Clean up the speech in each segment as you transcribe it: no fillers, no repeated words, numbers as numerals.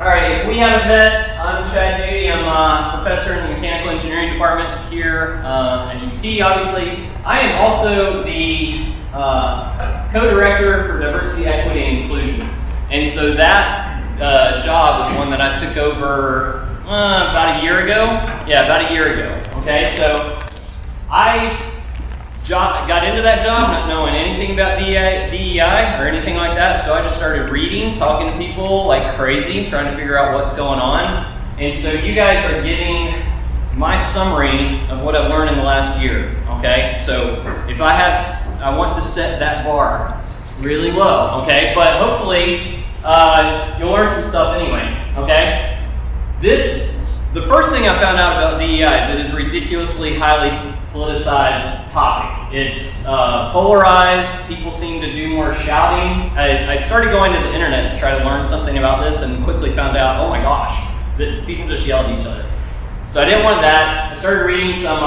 All right, if we haven't met, I'm Chad Beatty. I'm a professor in the Mechanical Engineering Department here at UT, obviously. I am also the co-director for Diversity, Equity, and Inclusion. And so that job is one that I took over about a year ago. Yeah, about a year ago. Okay, so I got into that job not knowing anything about DEI or anything like that, so I just started reading, talking to people like crazy, trying to figure out what's going on. And so you guys are getting my summary of what I've learned in the last year, okay? So if I want to set that bar really low, okay? But hopefully you'll learn some stuff anyway, okay? The first thing I found out about DEI is it is a ridiculously highly politicized topic. It's polarized. People seem to do more shouting. I started going to the internet to try to learn something about this and quickly found out, oh my gosh, that people just yell at each other. So I didn't want that. I started reading some,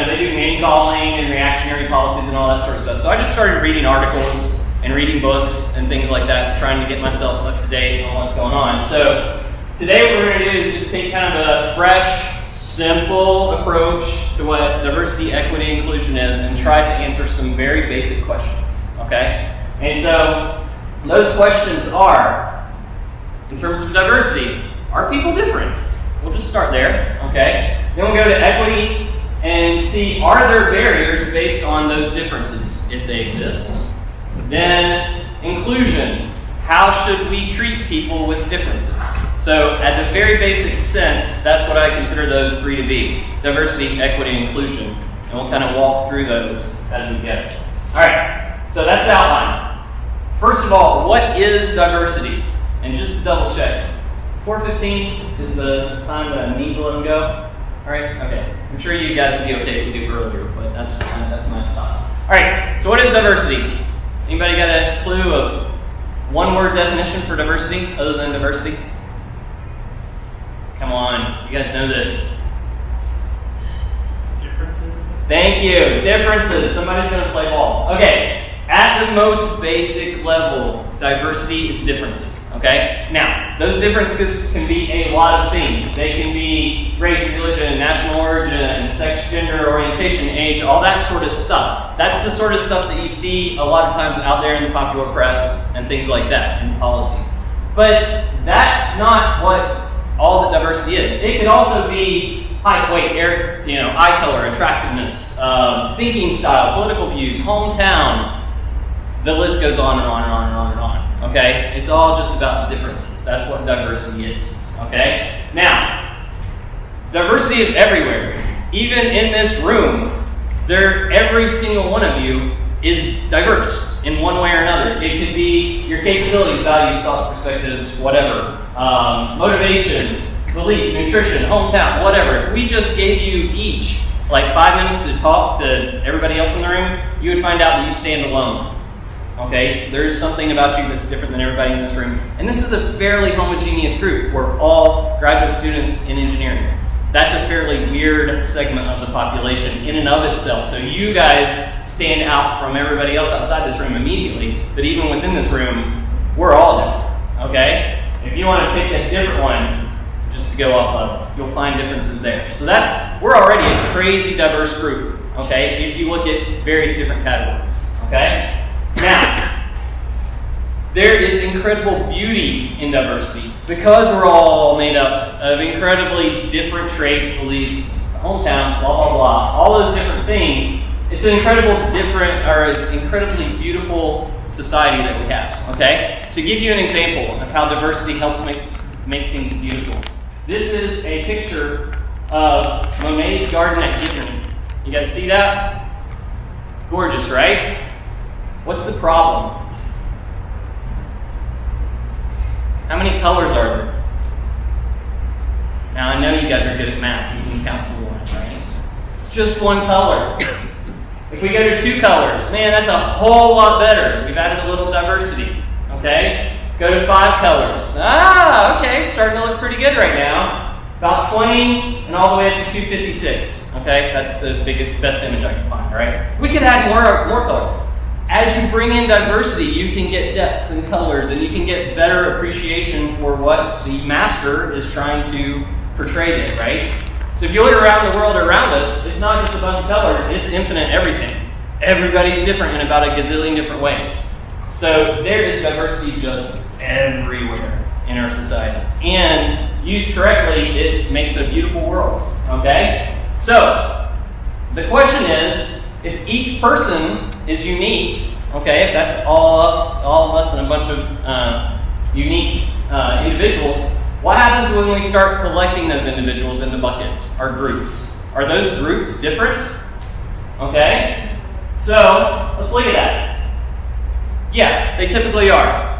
they do name calling and reactionary policies and all that sort of stuff. So I just started reading articles and reading books and things like that, trying to get myself up to date on what's going on. So today what we're going to do is just take kind of a fresh, simple approach to what diversity, equity, inclusion is and try to answer some very basic questions, okay? And so those questions are, in terms of diversity, are people different? We'll just start there, okay? Then we'll go to equity and see, are there barriers based on those differences, if they exist? Then inclusion, how should we treat people with differences? So at the very basic sense, that's what I consider those three to be: diversity, equity, and inclusion. And we'll kind of walk through those as we get. All right, so that's the outline. First of all, what is diversity? And just to double check, 4:15 is the time that I need to let them go. All right, okay. I'm sure you guys would be okay if we do earlier, but that's my style. All right, so what is diversity? Anybody got a clue of one-word definition for diversity other than diversity? Come on, you guys know this. Differences? Thank you. Differences. Somebody's going to play ball. Okay, at the most basic level, diversity is differences. Okay? Now, those differences can be a lot of things. They can be race, religion, national origin, sex, gender, orientation, age, all that sort of stuff. That's the sort of stuff that you see a lot of times out there in the popular press and things like that, in policies. But that's not what all that diversity is. It could also be height, weight, eye color, attractiveness, thinking style, political views, hometown. The list goes on and on and on and on and on. Okay? It's all just about the differences. That's what diversity is. Okay? Now, diversity is everywhere. Even in this room, every single one of you is diverse in one way or another. It could be your capabilities, values, thoughts, perspectives, whatever. Motivations, beliefs, nutrition, hometown, whatever. If we just gave you each like 5 minutes to talk to everybody else in the room, you would find out that you stand alone. Okay? There's something about you that's different than everybody in this room. And this is a fairly homogeneous group. We're all graduate students in engineering. That's a fairly weird segment of the population in and of itself. So you guys stand out from everybody else outside this room immediately, but even within this room, we're all different, okay? If you want to pick a different one, just to go off of, you'll find differences there. So we're already a crazy diverse group, okay? If you look at various different categories, okay? Now, there is incredible beauty in diversity because we're all made up of incredibly different traits, beliefs, hometowns, blah, blah, blah, all those different things. It's an incredibly beautiful society that we have, okay? To give you an example of how diversity helps make things beautiful, this is a picture of Monet's garden at Gittern. You guys see that? Gorgeous, right? What's the problem? How many colors are there? Now, I know you guys are good at math. You can count to one, right? It's just one color. If we go to 2 colors, man, that's a whole lot better. We've added a little diversity, okay? Go to 5 colors. Okay, starting to look pretty good right now. About 20 and all the way up to 256, okay? That's the best image I can find, right? We could add more color. as you bring in diversity, you can get depths and colors, and you can get better appreciation for what the master is trying to portray there, right? So if you look around the world around us, it's not just a bunch of colors, it's infinite everything. Everybody's different in about a gazillion different ways. So there is diversity just everywhere in our society. And used correctly, it makes a beautiful world, okay? So the question is, if each person is unique, okay, if that's all of us and a bunch of unique individuals, what happens when we start collecting those individuals into buckets, or groups? Are those groups different? Okay, so let's look at that. Yeah, they typically are.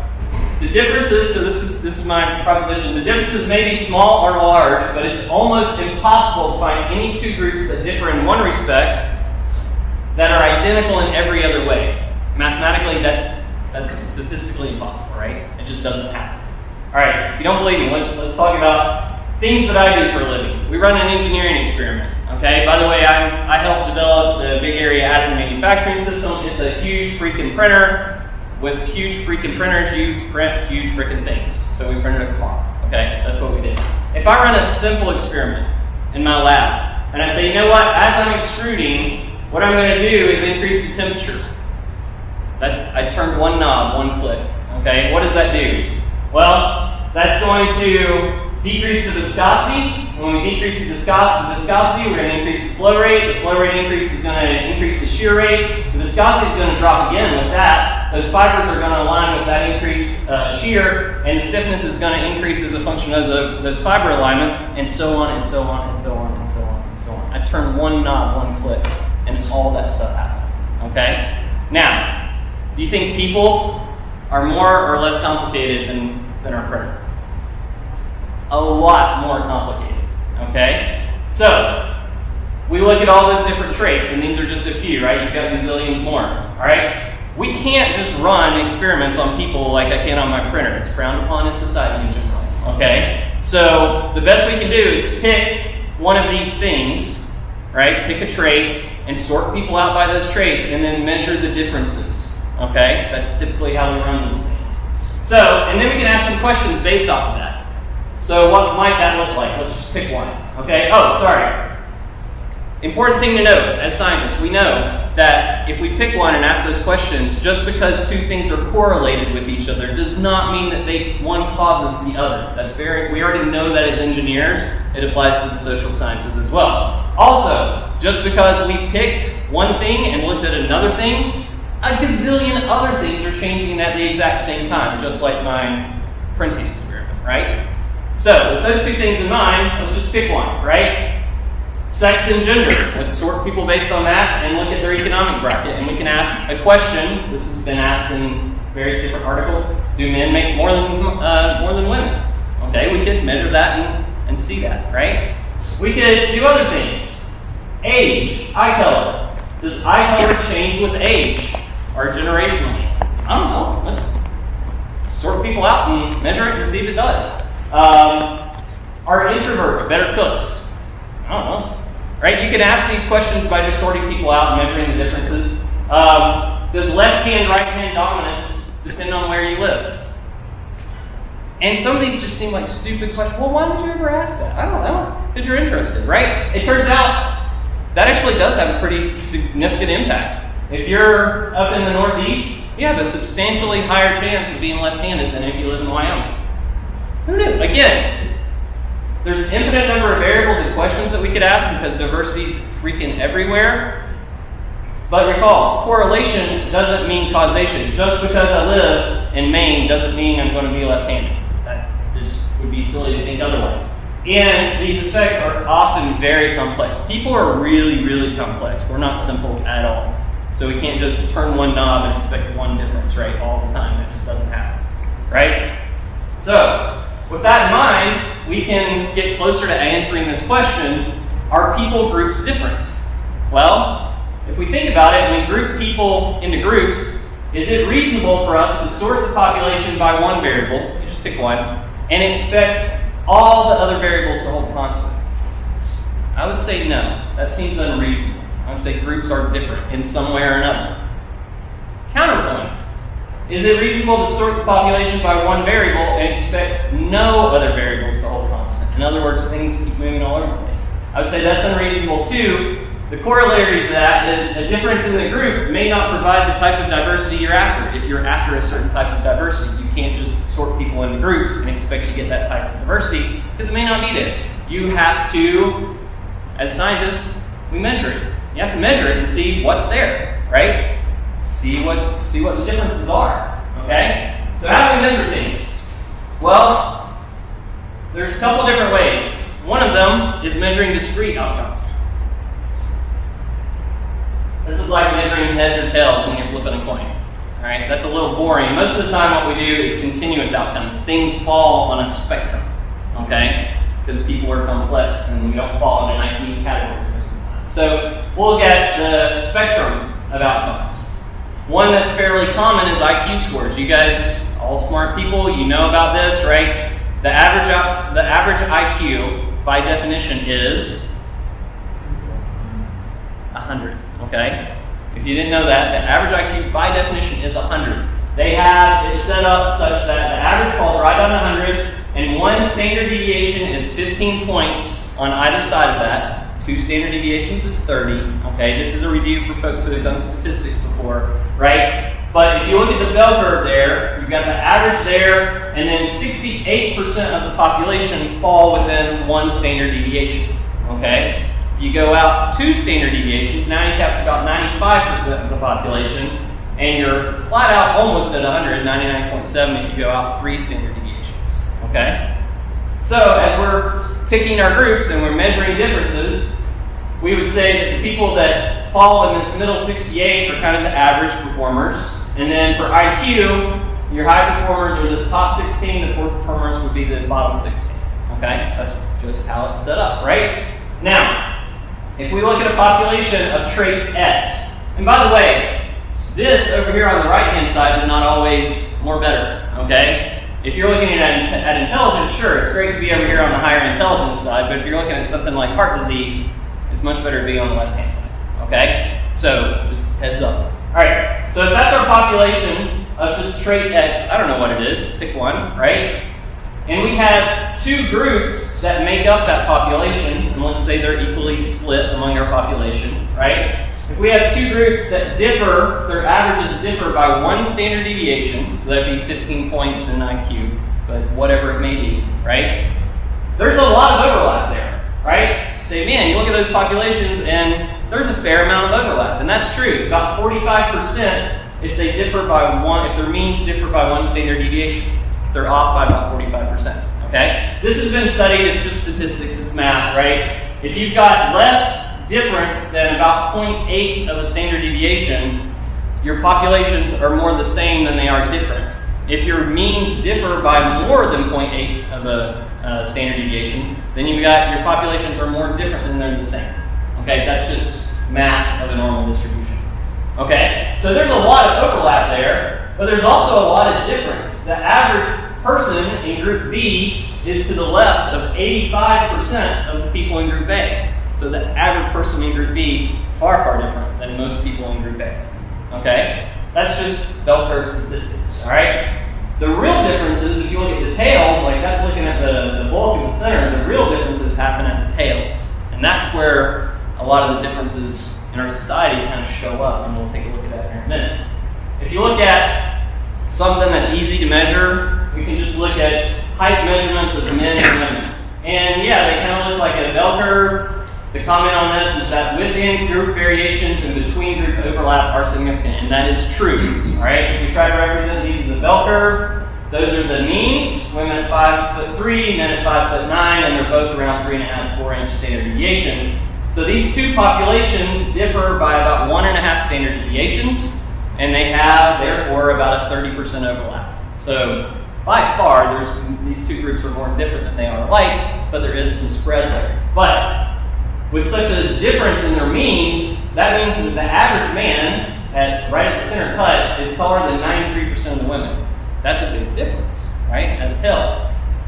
The differences, so this is my proposition, the differences may be small or large, but it's almost impossible to find any two groups that differ in one respect that are identical in every other way. Mathematically, that's statistically impossible, right? It just doesn't happen. All right, if you don't believe me, let's talk about things that I do for a living. We run an engineering experiment, okay? By the way, I helped develop the big area additive manufacturing system. It's a huge freaking printer. With huge freaking printers, you print huge freaking things. So we printed a car, okay? That's what we did. If I run a simple experiment in my lab, and I say, you know what, as I'm extruding, what I'm going to do is increase the temperature. I turned one knob, one click. Okay, what does that do? Well, that's going to decrease the viscosity. When we decrease the viscosity, we're going to increase the flow rate. The flow rate increase is going to increase the shear rate. The viscosity is going to drop again with that. Those fibers are going to align with that increased shear, and the stiffness is going to increase as a function of those fiber alignments, and so on, and so on, and so on, and so on, and so on. I turned one knob, one click, and all that stuff happened. Okay? Now, do you think people are more or less complicated than our printer? A lot more complicated. Okay? So, we look at all those different traits, and these are just a few, right? You've got gazillions more. Alright? We can't just run experiments on people like I can on my printer. It's frowned upon in society in general. Okay? So, the best we can do is pick one of these things, right? Pick a trait, and sort people out by those traits, and then measure the differences. Okay? That's typically how we run these things. So, and then we can ask some questions based off of that. So what might that look like? Let's just pick one. Okay? Oh, sorry. Important thing to note, as scientists, we know that if we pick one and ask those questions, just because two things are correlated with each other does not mean that one causes the other. We already know that as engineers. It applies to the social sciences as well. Also, just because we picked one thing and looked at another thing, a gazillion other things are changing at the exact same time, just like my printing experiment, right? So, with those two things in mind, let's just pick one, right? Sex and gender. Let's sort people based on that and look at their economic bracket. And we can ask a question. This has been asked in various different articles. Do men make more than women? Okay, we could measure that and see that, right? We could do other things. Age, eye color. Does eye color change with age or generationally? I don't know. Let's sort people out and measure it and see if it does. Are introverts better cooks? I don't know. Right? You can ask these questions by just sorting people out and measuring the differences. Does left hand, right hand dominance depend on where you live? And some of these just seem like stupid questions. Well, why would you ever ask that? I don't know. Because you're interested, right? It turns out that actually does have a pretty significant impact. If you're up in the Northeast, you have a substantially higher chance of being left-handed than if you live in Wyoming. Who knew? Again, there's an infinite number of variables and questions that we could ask because diversity is freaking everywhere. But recall, correlation doesn't mean causation. Just because I live in Maine doesn't mean I'm going to be left-handed. That just would be silly to think otherwise. And these effects are often very complex. People are really, really complex. We're not simple at all. So we can't just turn one knob and expect one difference, right, all the time. That just doesn't happen, right? So, with that in mind, we can get closer to answering this question, are people groups different? Well, if we think about it, and we group people into groups, is it reasonable for us to sort the population by one variable, you just pick one, and expect all the other variables to hold constant? I would say no. That seems unreasonable. I would say groups are different in some way or another. Counterpoint. Is it reasonable to sort the population by one variable and expect no other variables to hold constant? In other words, things keep moving all over the place. I would say that's unreasonable too. The corollary to that is a difference in the group may not provide the type of diversity you're after. If you're after a certain type of diversity, you can't just sort people into groups and expect to get that type of diversity because it may not be there. You have to, as scientists, we measure it. You have to measure it and see what's there, right? See what the differences are, okay? So how do we measure things? Well, there's a couple different ways. One of them is measuring discrete outcomes. This is like measuring heads or tails when you're flipping a coin, all right? That's a little boring. Most of the time what we do is continuous outcomes. Things fall on a spectrum, okay? Because people are complex and we don't fall into nice neat categories most of the time. So we'll look at the spectrum of outcomes. One that's fairly common is IQ scores. You guys, all smart people, you know about this, right? The average IQ, by definition, is 100, okay? If you didn't know that, the average IQ, by definition, is 100. They have it set up such that the average falls right on 100, and one standard deviation is 15 points on either side of that. 2 standard deviations is 30, okay? This is a review for folks who have done statistics before, right? But if you look at the bell curve there, you've got the average there, and then 68% of the population fall within 1 standard deviation, okay? If you go out 2 standard deviations, now you capture about 95% of the population, and you're flat out almost at 100, 99.7 if you go out 3 standard deviations, okay? So as we're picking our groups and we're measuring differences, we would say that the people that fall in this middle 68 are kind of the average performers. And then for IQ, your high performers are this top 16, the poor performers would be the bottom 16. Okay? That's just how it's set up, right? Now, if we look at a population of traits X, and by the way, this over here on the right-hand side is not always more better, okay? If you're looking at intelligence, sure, it's great to be over here on the higher intelligence side, but if you're looking at something like heart disease, it's much better to be on the left-hand side, okay? So, just heads up. All right, so if that's our population of just trait X, I don't know what it is, pick one, right? And we have 2 groups that make up that population, and let's say they're equally split among our population, right? If we have 2 groups that differ, their averages differ by 1 standard deviation, so that'd be 15 points in IQ, but whatever it may be, right? There's a lot of overlap there, right? Say, man, you look at those populations and there's a fair amount of overlap, and that's true. It's about 45% if they differ by 1, if their means differ by 1 standard deviation. They're off by about 45%, okay? This has been studied, it's just statistics, it's math, right? If you've got less difference than about 0.8 of a standard deviation, your populations are more the same than they are different. If your means differ by more than 0.8 of a standard deviation, then you've got your populations are more different than they're the same. Okay, that's just math of a normal distribution. Okay, so there's a lot of overlap there, but there's also a lot of difference. The average person in Group B is to the left of 85% of the people in Group A. So the average person in Group B, far, far different than most people in Group A. Okay? That's just bell curve statistics, all right? The real differences, if you look at the tails, like that's looking at the bulk in the center, the real differences happen at the tails. And that's where a lot of the differences in our society kind of show up, and we'll take a look at that in a minute. If you look at something that's easy to measure, we can just look at height measurements of men and women. And yeah, they kind of look like a bell curve. The comment on this is that within group variations and between group overlap are significant, and that is true. All right, if we try to represent these as a bell curve, those are the means. Women at 5'3", men at 5'9", and they're both around 3.5, 4-inch standard deviation. So these 2 populations differ by about 1.5 standard deviations, and they have therefore about a 30% overlap. So by far, these 2 groups are more different than they are alike, but there is some spread there. But with such a difference in their means, that means that the average man, right at the center cut, is taller than 93% of the women. That's a big difference, right, at the tails.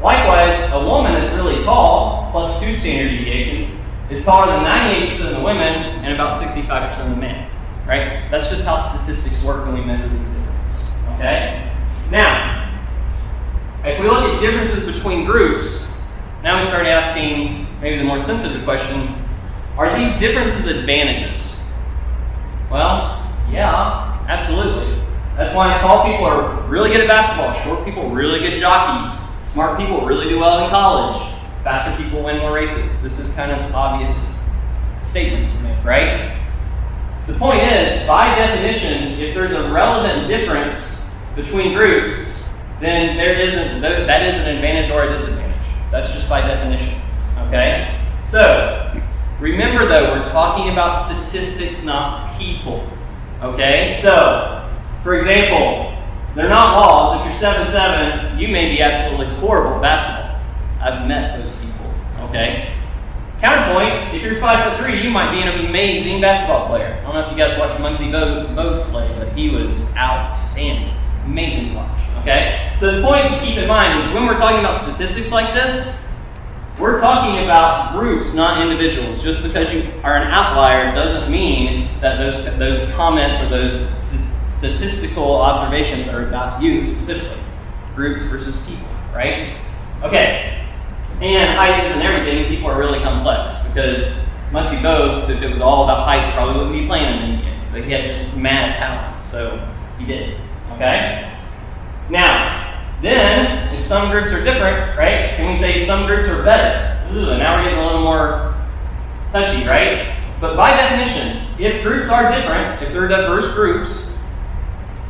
Likewise, a woman that's really tall, plus 2 standard deviations, is taller than 98% of the women and about 65% of the men. right? That's just how statistics work when we measure these differences, okay? Now, if we look at differences between groups, now we start asking maybe the more sensitive question, are these differences advantages? Well, yeah, absolutely. That's why tall people are really good at basketball, short people really good jockeys, smart people really do well in college, faster people win more races. This is kind of obvious statements to make, right? The point is, by definition, if there's a relevant difference between groups, then that is an advantage or a disadvantage. That's just by definition, okay? So, remember though, we're talking about statistics, not people, okay? So, for example, they're not laws. If you're 7'7", you may be absolutely horrible at basketball. I've met those people, okay? Counterpoint, if you're 5'3", you might be an amazing basketball player. I don't know if you guys watch Muggsy Bogues play, but he was outstanding. Amazing to watch, okay? So the point to keep in mind is when we're talking about statistics like this, we're talking about groups, not individuals. Just because you are an outlier doesn't mean that those comments or those statistical observations are about you specifically. Groups versus people, right? Okay. And height isn't everything. People are really complex because Muggsy Bogues, if it was all about height, probably wouldn't be playing in the NBA. But he had just mad talent, so he did. Okay? Now, then, if some groups are different, right? Can we say some groups are better? Ooh, now we're getting a little more touchy, right? But by definition, if groups are different, if they're diverse groups,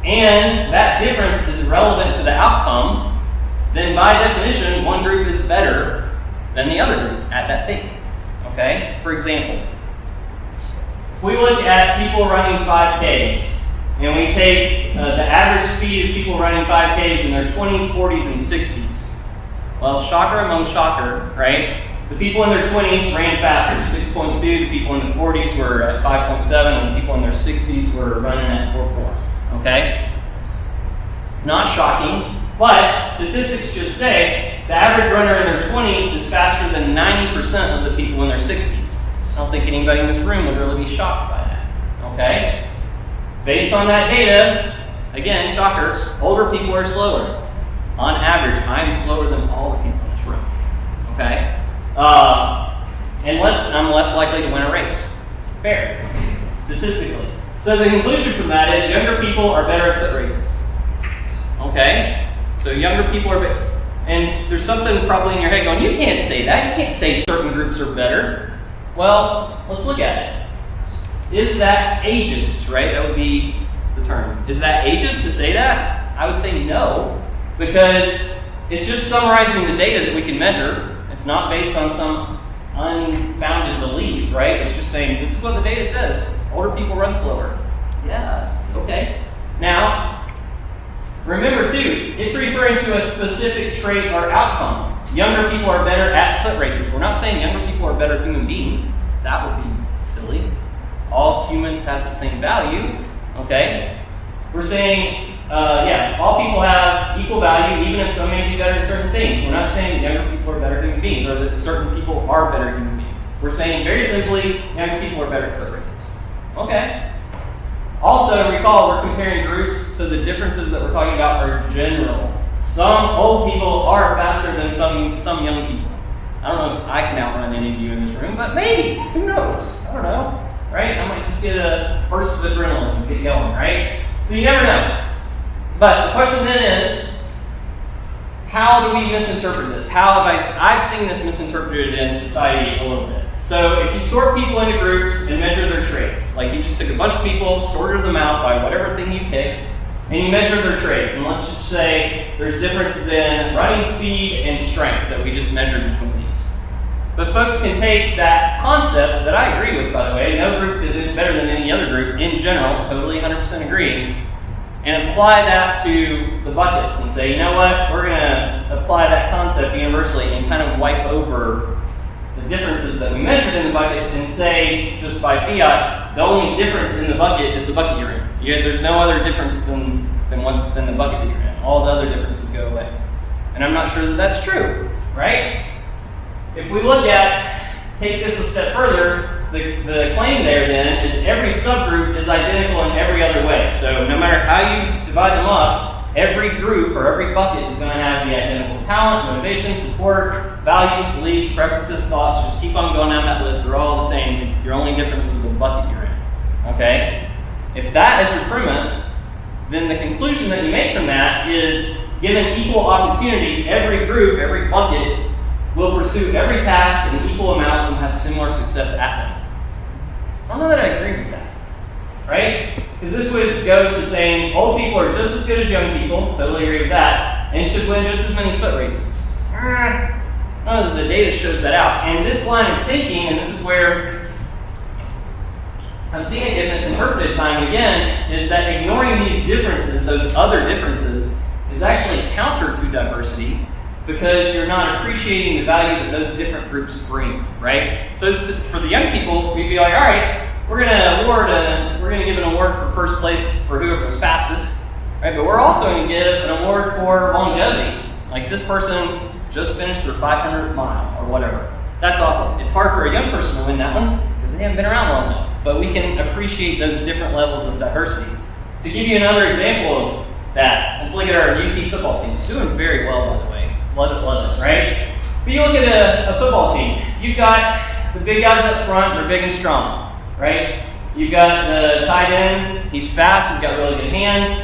and that difference is relevant to the outcome, then by definition, one group is better than the other group at that thing. Okay? For example, if we look at people running 5Ks, and we take the average speed of people running 5Ks in their 20s, 40s, and 60s. Well, shocker among shocker, right? The people in their 20s ran faster, 6.2. The people in the 40s were at 5.7, and the people in their 60s were running at 4.4. Okay? Not shocking, but statistics just say the average runner in their 20s is faster than 90% of the people in their 60s. I don't think anybody in this room would really be shocked by that. Okay? Based on that data, again, shocker, older people are slower. On average, I'm slower than all the people in this room. Okay? And I'm less likely to win a race. Fair, statistically. So the conclusion from that is younger people are better at foot races. Okay? So younger people are better. And there's something probably in your head going, you can't say that. You can't say certain groups are better. Well, let's look at it. Is that ageist, right? That would be the term. Is that ageist to say that? I would say no, because it's just summarizing the data that we can measure. It's not based on some unfounded belief, right? It's just saying, this is what the data says. Older people run slower. Yeah, okay. Now, remember too, it's referring to a specific trait or outcome. Younger people are better at foot races. We're not saying younger people are better human beings. That would be silly. All humans have the same value, okay? We're saying, all people have equal value, even if some may be better at certain things. We're not saying that younger people are better human beings, or that certain people are better human beings. We're saying, very simply, younger people are better at foot races. Okay. Also, recall, we're comparing groups, so the differences that we're talking about are general. Some old people are faster than some young people. I don't know if I can outrun any of you in this room, but maybe. Who knows? I don't know. Right? I might just get a burst of adrenaline and get going, right? So you never know. But the question then is, how do we misinterpret this? How have I've seen this misinterpreted in society a little bit. So if you sort people into groups and measure their traits, like you just took a bunch of people, sorted them out by whatever thing you picked, and you measure their traits, and let's just say there's differences in running speed and strength that we just measured between these. But folks can take that concept that I agree with, by the way, no group is better than any other group in general, totally 100% agree, and apply that to the buckets and say, you know what, we're going to apply that concept universally and kind of wipe over the differences that we measured in the buckets and say, just by fiat, the only difference in the bucket is the bucket you're in. There's no other difference than the bucket that you're in. All the other differences go away. And I'm not sure that that's true, right? If we look at, take this a step further, the claim there then is every subgroup is identical in every other way. So no matter how you divide them up, every group or every bucket is going to have the identical talent, motivation, support, values, beliefs, preferences, thoughts. Just keep on going down that list. They're all the same. Your only difference was the bucket you're in. Okay? If that is your premise, then the conclusion that you make from that is, given equal opportunity, every group, every bucket will pursue every task in equal amounts and have similar success at them. I don't know that I agree with that, right? Because this would go to saying old people are just as good as young people, totally agree with that, and should win just as many foot races. None of the data shows that out. And this line of thinking, and this is where I've seen it get misinterpreted time and again, is that ignoring these differences, those other differences, is actually counter to diversity, because you're not appreciating the value that those different groups bring, right? So for the young people, we'd be like, all right, we're going to give an award for first place for whoever was fastest, right? But we're also going to give an award for longevity. Like this person just finished their 500th mile or whatever. That's awesome. It's hard for a young person to win that one because they haven't been around long enough. But we can appreciate those different levels of diversity. To give you another example of that, let's look at our UT football team. It's doing very well, by the way. Love it, right? But you look at a football team. You've got the big guys up front, they're big and strong, right? You've got the tight end, he's fast, he's got really good hands.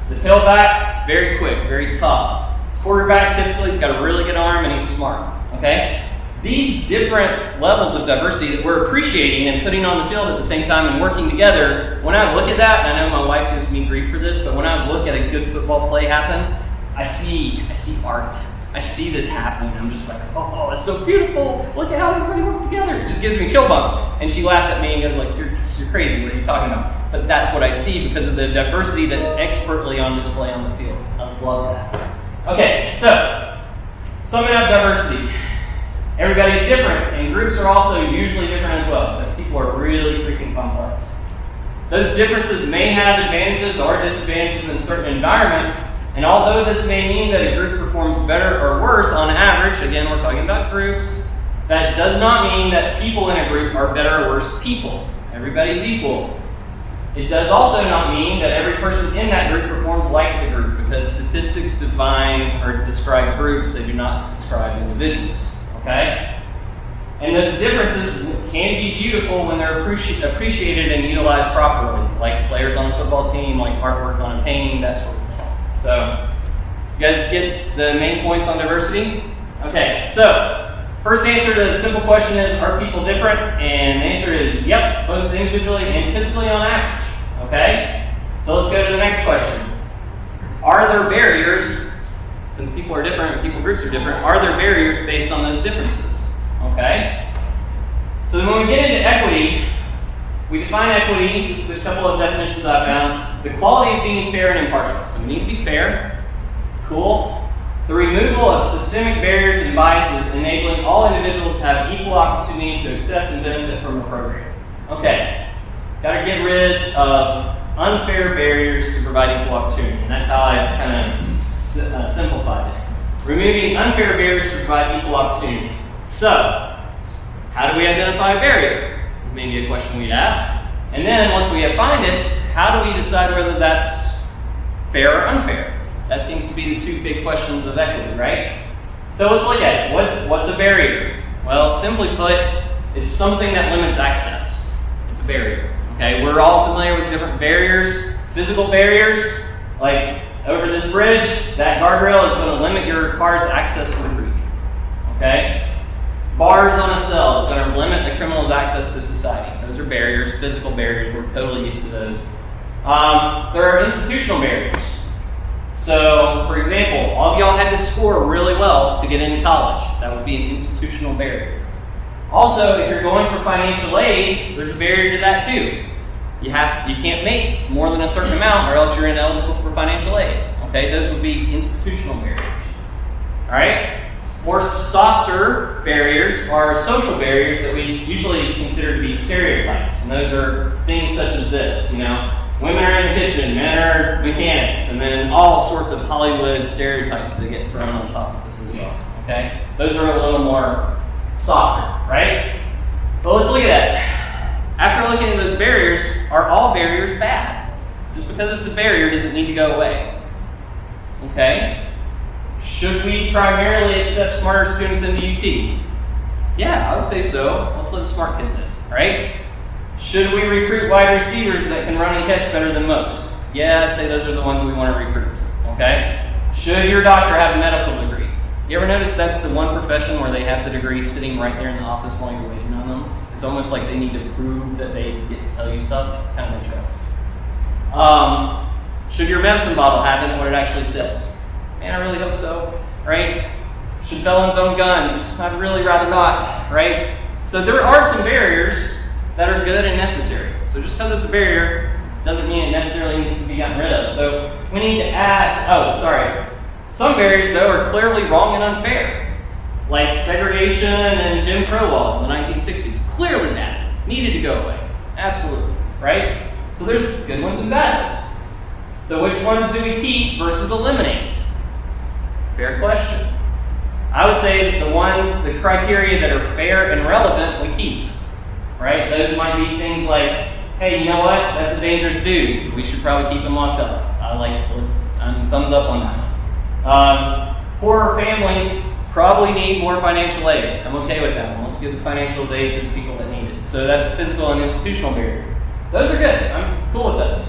The tailback, very quick, very tough. Quarterback, typically, he's got a really good arm and he's smart, okay? These different levels of diversity that we're appreciating and putting on the field at the same time and working together, when I look at that, and I know my wife gives me grief for this, but when I look at a good football play happen, I see art. I see this happening. I'm just like, oh, it's so beautiful. Look at how everybody worked together. It just gives me chill bumps. And she laughs at me and goes like, you're crazy. What are you talking about? But that's what I see because of the diversity that's expertly on display on the field. I love that. Okay, so summing up diversity. Everybody's different, and groups are also usually different as well because people are really freaking complex. Those differences may have advantages or disadvantages in certain environments. And although this may mean that a group performs better or worse on average, again, we're talking about groups, that does not mean that people in a group are better or worse people. Everybody's equal. It does also not mean that every person in that group performs like the group, because statistics define or describe groups, they do not describe individuals. Okay? And those differences can be beautiful when they're appreciated and utilized properly, like players on a football team, like artwork on a painting, that sort of thing. So, you guys get the main points on diversity? Okay, so, first answer to the simple question is, are people different? And the answer is, yep, both individually and typically on average. Okay? So let's go to the next question. Are there barriers, since people are different and people groups are different, are there barriers based on those differences? Okay? So when we get into equity, we define equity, this is a couple of definitions I found. The quality of being fair and impartial. So we need to be fair. Cool. The removal of systemic barriers and biases, enabling all individuals to have equal opportunity to access and benefit from a program. Okay. Got to get rid of unfair barriers to provide equal opportunity. And that's how I kind of simplified it. Removing unfair barriers to provide equal opportunity. So, how do we identify a barrier? This may be a question we'd ask. And then, once we have found it, how do we decide whether that's fair or unfair? That seems to be the two big questions of equity, right? So let's look at it. What's a barrier? Well, simply put, it's something that limits access. It's a barrier. Okay, we're all familiar with different barriers. Physical barriers, like over this bridge, that guardrail is going to limit your car's access to the creek. Okay? Bars on a cell is going to limit the criminal's access to society. Those are barriers, physical barriers. We're totally used to those. There are institutional barriers. So, for example, all of y'all had to score really well to get into college. That would be an institutional barrier. Also, if you're going for financial aid, there's a barrier to that too. You can't make more than a certain amount or else you're ineligible for financial aid. Okay, those would be institutional barriers. Alright? More softer barriers are social barriers that we usually consider to be stereotypes. And those are things such as this, women are in the kitchen, men are mechanics, and then all sorts of Hollywood stereotypes that get thrown on top of this as well. Okay? Those are a little more softer, right? But let's look at that. after looking at those barriers, are all barriers bad? Just because it's a barrier doesn't need to go away. Okay? Should we primarily accept smarter students into UT? Yeah, I would say so. Let's let the smart kids in, right? Should we recruit wide receivers that can run and catch better than most? Yeah, I'd say those are the ones we want to recruit. Okay? Should your doctor have a medical degree? You ever notice that's the one profession where they have the degree sitting right there in the office while you're waiting on them? It's almost like they need to prove that they get to tell you stuff. It's kind of interesting. Should your medicine bottle have in what it actually says? Man, I really hope so, right? Should felons own guns? I'd really rather not, right? So there are some barriers that are good and necessary. So just because it's a barrier doesn't mean it necessarily needs to be gotten rid of. So we need to add, some barriers, though, are clearly wrong and unfair. Like segregation and Jim Crow laws in the 1960s. Clearly bad. Needed to go away. Absolutely. Right? So there's good ones and bad ones. So which ones do we keep versus eliminate? Fair question. I would say the criteria that are fair and relevant, we keep. Right? Those might be things like, hey, you know what? That's a dangerous dude. We should probably keep him locked up. Thumbs up on that one. Poorer families probably need more financial aid. I'm okay with that one. Let's give the financial aid to the people that need it. So that's a physical and institutional barrier. Those are good. I'm cool with those.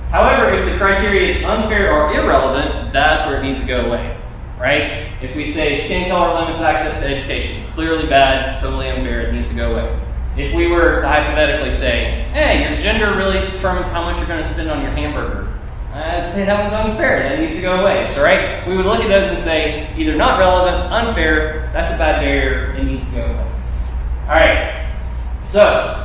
However, if the criteria is unfair or irrelevant, that's where it needs to go away. Right? If we say skin color limits access to education, clearly bad, totally unfair, it needs to go away. If we were to hypothetically say, hey, your gender really determines how much you're going to spend on your hamburger, I'd say that one's unfair. That needs to go away. So, right, we would look at those and say, either not relevant, unfair, that's a bad barrier, it needs to go away. All right, so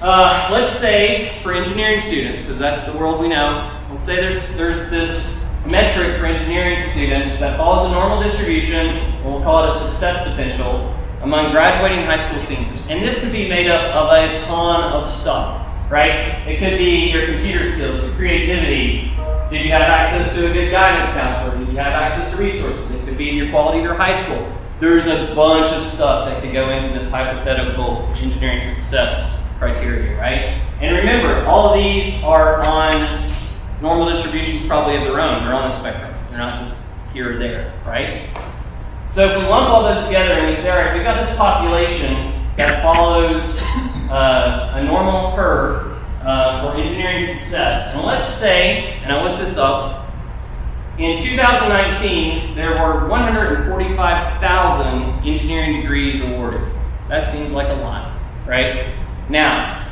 let's say for engineering students, because that's the world we know, let's say there's this metric for engineering students that follows a normal distribution, and we'll call it a success potential, among graduating high school seniors. And this could be made up of a ton of stuff. Right? It could be your computer skills, your creativity. Did you have access to a good guidance counselor? Did you have access to resources? It could be your quality of your high school. There's a bunch of stuff that could go into this hypothetical engineering success criteria, right? And remember, all of these are on normal distributions probably of their own. They're on a spectrum. They're not just here or there, right? So if we lump all those together and we say, all right, we've got this population that follows a normal curve for engineering success. And let's say, and I looked this up, in 2019, there were 145,000 engineering degrees awarded. That seems like a lot, right? Now,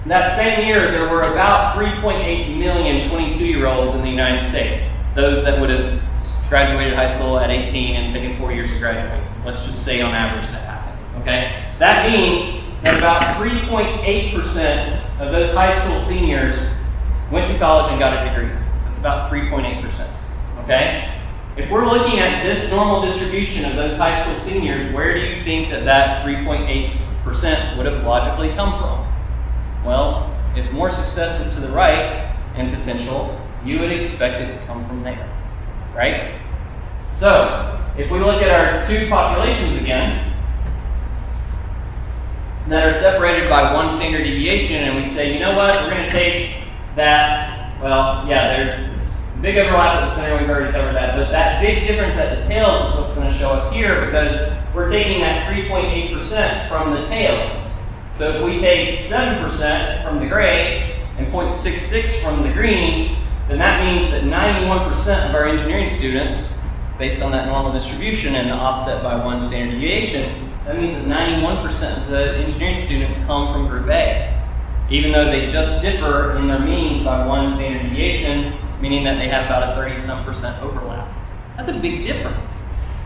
that same year, there were about 3.8 million 22-year-olds in the United States, those that would have graduated high school at 18 and taken 4 years to graduate. Let's just say on average that happened, okay? That means that about 3.8% of those high school seniors went to college and got a degree. So it's about 3.8%, okay? If we're looking at this normal distribution of those high school seniors, where do you think that 3.8% would have logically come from? Well, if more success is to the right and potential, you would expect it to come from there, right? So, if we look at our two populations again, that are separated by one standard deviation, and we say, you know what, we're going to take that, well, yeah, there's a big overlap at the center, we've already covered that, but that big difference at the tails is what's going to show up here, because we're taking that 3.8% from the tails. So if we take 7% from the gray and 0.66 from the green, then that means that 91% of our engineering students, based on that normal distribution and offset by one standard deviation, that means that 91% of the engineering students come from Group A, even though they just differ in their means by one standard deviation, meaning that they have about a 30-some% overlap. That's a big difference.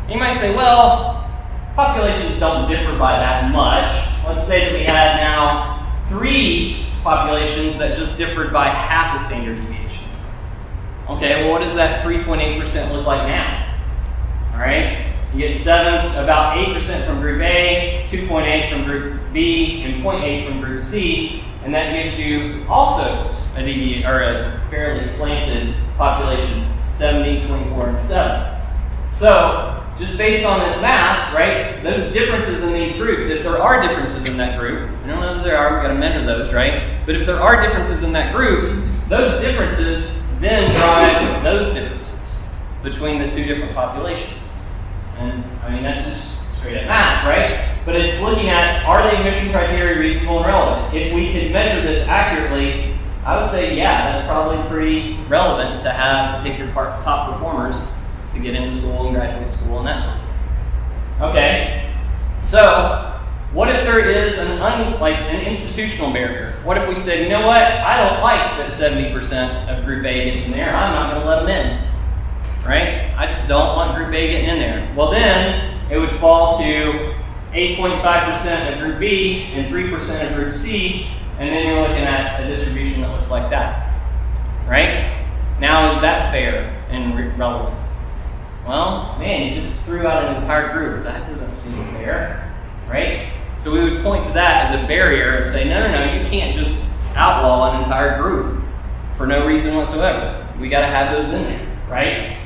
You might say, well, populations don't differ by that much. Let's say that we had now 3 populations that just differed by half a standard deviation. Okay, well, what does that 3.8% look like now? All right? You get about 8% from Group A, 2.8 from Group B, and 0.8 from Group C, and that gives you also a fairly slanted population, 70, 24, and 7. So, just based on this math, right, those those differences in these groups, if there are differences in that group, we don't know that there are, we've got to measure those, right? But if there are differences in that group, those differences then drive those differences between the two different populations. And I mean, that's just straight up math, right? But it's looking at, are the admission criteria reasonable and relevant? If we could measure this accurately, I would say, yeah, that's probably pretty relevant to have to take your top performers to get into school and graduate school and that sort of thing. Okay, so what if there is an institutional barrier? What if we said, you know what, I don't like that 70% of Group A gets in there, I'm not going to let them in, right? I just don't want Group A getting in there. Well then, it would fall to 8.5% of Group B and 3% of Group C, and then you're looking at a distribution that looks like that, right? Now, is that fair and relevant? Well, man, you just threw out an entire group. That doesn't seem fair, right? So we would point to that as a barrier and say, no, you can't just outlaw an entire group for no reason whatsoever. We got to have those in there, right?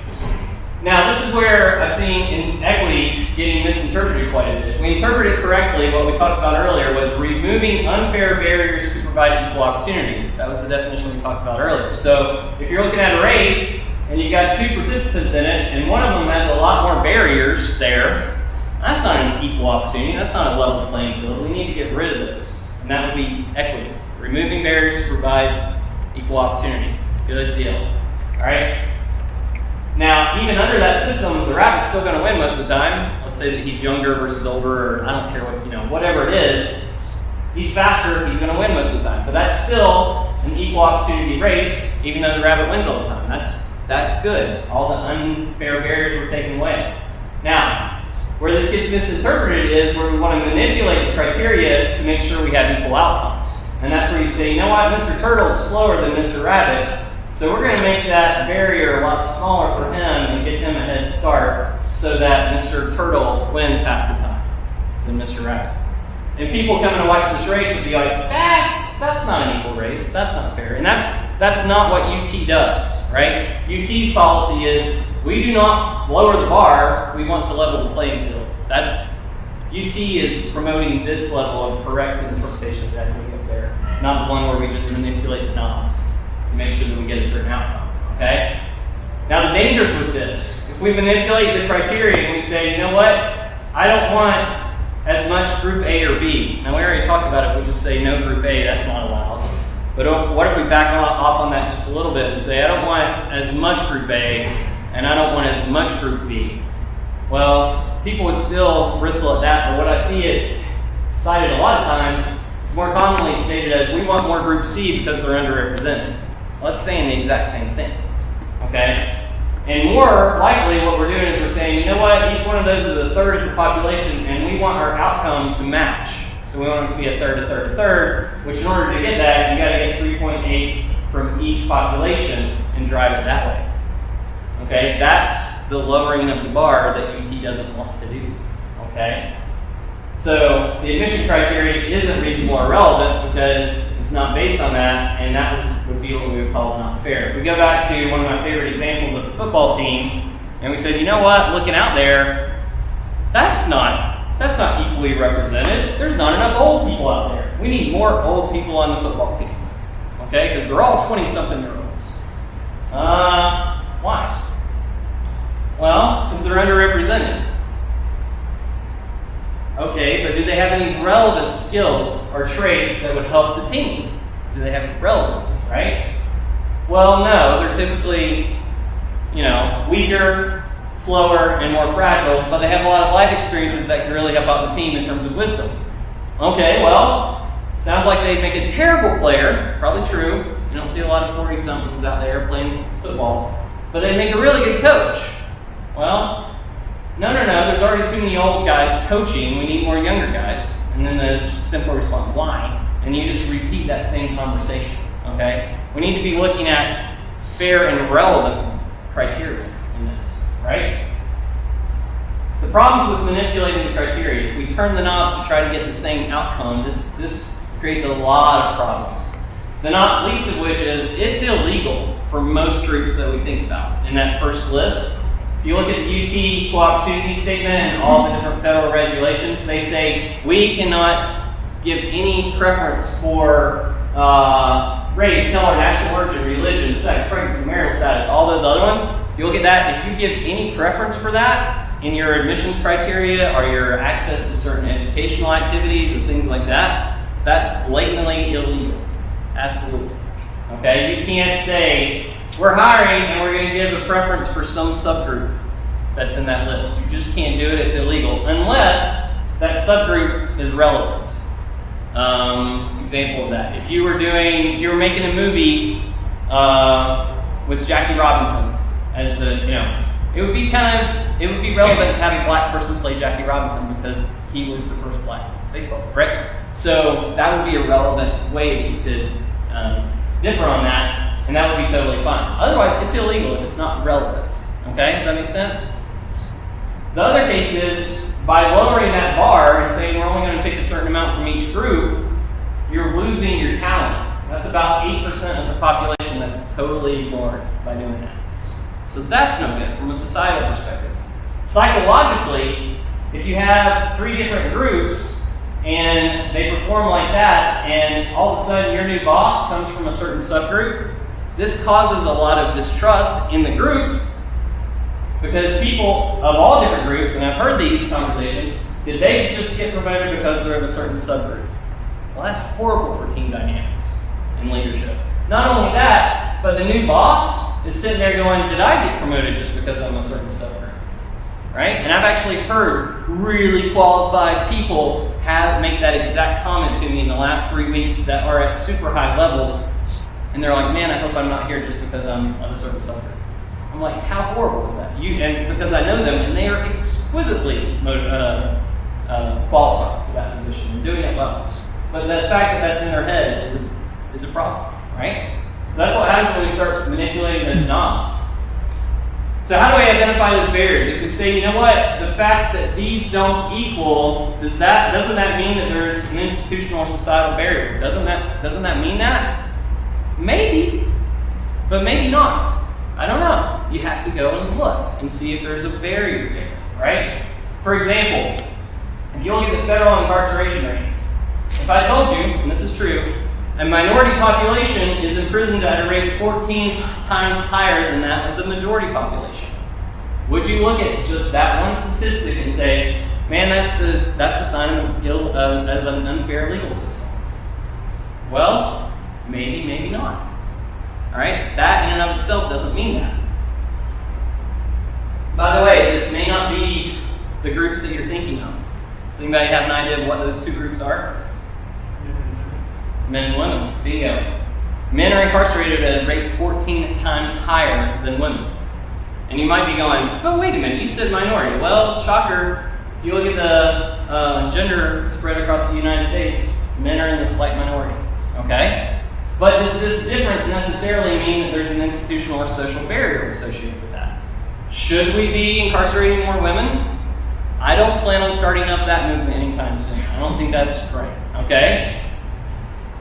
Now, this is where I've seen inequity getting misinterpreted quite a bit. If we interpret it correctly, what we talked about earlier was removing unfair barriers to provide equal opportunity. That was the definition we talked about earlier. So if you're looking at a race, and you've got two participants in it, and one of them has a lot more barriers there, that's not an equal opportunity, that's not a level playing field. We need to get rid of those, and that would be equity. Removing barriers to provide equal opportunity. Good deal. All right? Now, even under that system, the rabbit's still going to win most of the time. Let's say that he's younger versus older, or I don't care what, whatever it is. He's faster, he's going to win most of the time. But that's still an equal opportunity race, even though the rabbit wins all the time. That's good. All the unfair barriers were taken away. Now, where this gets misinterpreted is where we want to manipulate the criteria to make sure we have equal outcomes. And that's where you say, you know what, Mr. Turtle's slower than Mr. Rabbit, so we're going to make that barrier a lot smaller for him and get him a head start so that Mr. Turtle wins half the time than Mr. Rabbit. And people coming to watch this race would be like, that's not an equal race. That's not fair. And that's not what UT does, right? UT's policy is we do not lower the bar. We want to level the playing field. UT is promoting this level of correct interpretation of equity up there, not the one where we just manipulate the knobs to make sure that we get a certain outcome, okay? Now the dangers with this, if we manipulate the criteria and we say, you know what, I don't want as much Group A or B. Now we already talked about it, we just say no Group A, that's not allowed. But what if we back off on that just a little bit and say, I don't want as much Group A and I don't want as much Group B? Well, people would still bristle at that, but what I see it cited a lot of times, it's more commonly stated as we want more Group C because they're underrepresented. Well, that's saying the exact same thing, okay? And more likely what we're doing is we're saying, you know what, each one of those is a third of the population and we want our outcome to match. So we want it to be a third, a third, a third, which in order to get that, you got to get 3.8 from each population and drive it that way. Okay, that's the lowering of the bar that UT doesn't want to do. Okay? So the admission criteria isn't reasonable or relevant because it's not based on that, and that would be what we would call is not fair. If we go back to one of my favorite examples of a football team, and we said, you know what, looking out there, that's not equally represented. There's not enough old people out there. We need more old people on the football team. Okay? Because they're all 20-something-year-olds. Why? Well, because they're underrepresented. Okay, but do they have any relevant skills or traits that would help the team? Do they have relevance, right? Well, no. They're typically, weaker, slower, and more fragile, but they have a lot of life experiences that can really help out the team in terms of wisdom. Okay, well, sounds like they'd make a terrible player. Probably true. You don't see a lot of 40-somethings out there playing football. But they'd make a really good coach. Well, no, there's already too many old guys coaching. We need more younger guys. And then the simple response, why? And you just repeat that same conversation, okay? We need to be looking at fair and relevant criteria in this, right? The problems with manipulating the criteria, if we turn the knobs to try to get the same outcome, this creates a lot of problems. The not least of which is it's illegal for most groups that we think about in that first list. If you look at the UT Equal Opportunity Statement and all the different federal regulations, they say we cannot give any preference for race, color, national origin, religion, sex, pregnancy, marital status, all those other ones. If you look at that, if you give any preference for that in your admissions criteria or your access to certain educational activities or things like that, that's blatantly illegal. Absolutely. Okay? You can't say, we're hiring and we're going to give a preference for some subgroup that's in that list. You just can't do it. It's illegal unless that subgroup is relevant. Example of that. If you were making a movie with Jackie Robinson as it would be relevant to have a black person play Jackie Robinson because he was the first black baseball player, right? So that would be a relevant way that you could differ on that, and that would be totally fine. Otherwise, it's illegal if it's not relevant. Okay, does that make sense? The other case is, by lowering that bar and saying we're only going to pick a certain amount from each group, you're losing your talent. That's about 8% of the population that's totally ignored by doing that. So that's no good from a societal perspective. Psychologically, if you have 3 different groups and they perform like that, and all of a sudden your new boss comes from a certain subgroup, this causes a lot of distrust in the group because people of all different groups, and I've heard these conversations, did they just get promoted because they're of a certain subgroup? Well, that's horrible for team dynamics and leadership. Not only that, but the new boss is sitting there going, did I get promoted just because I'm a certain subgroup? Right? And I've actually heard really qualified people make that exact comment to me in the last 3 weeks that are at super high levels. And they're like, man, I hope I'm not here just because I'm of a certain subgroup. I'm like, how horrible is that? And because I know them, and they are exquisitely qualified for that position and doing it well. But the fact that that's in their head is a problem, right? So that's what happens when we start manipulating those knobs. So how do we identify those barriers? If we say, you know what, the fact that these don't equal, doesn't that mean that there's an institutional or societal barrier? Doesn't that mean that? Maybe, but maybe not. I don't know. You have to go and look and see if there's a barrier there, right? For example, if you look at the federal incarceration rates, if I told you, and this is true, a minority population is imprisoned at a rate 14 times higher than that of the majority population, would you look at just that one statistic and say, man, that's the sign of an unfair legal system? Well, maybe not. All right? That in and of itself doesn't mean that. By the way, this may not be the groups that you're thinking of. Does anybody have an idea of what those 2 groups are? Men and women. Bingo. Men are incarcerated at a rate 14 times higher than women. And you might be going, oh, wait a minute, you said minority. Well, shocker, if you look at the gender spread across the United States, men are in the slight minority. Okay? But does this difference necessarily mean that there's an institutional or social barrier associated with that? Should we be incarcerating more women? I don't plan on starting up that movement anytime soon. I don't think that's right. Okay?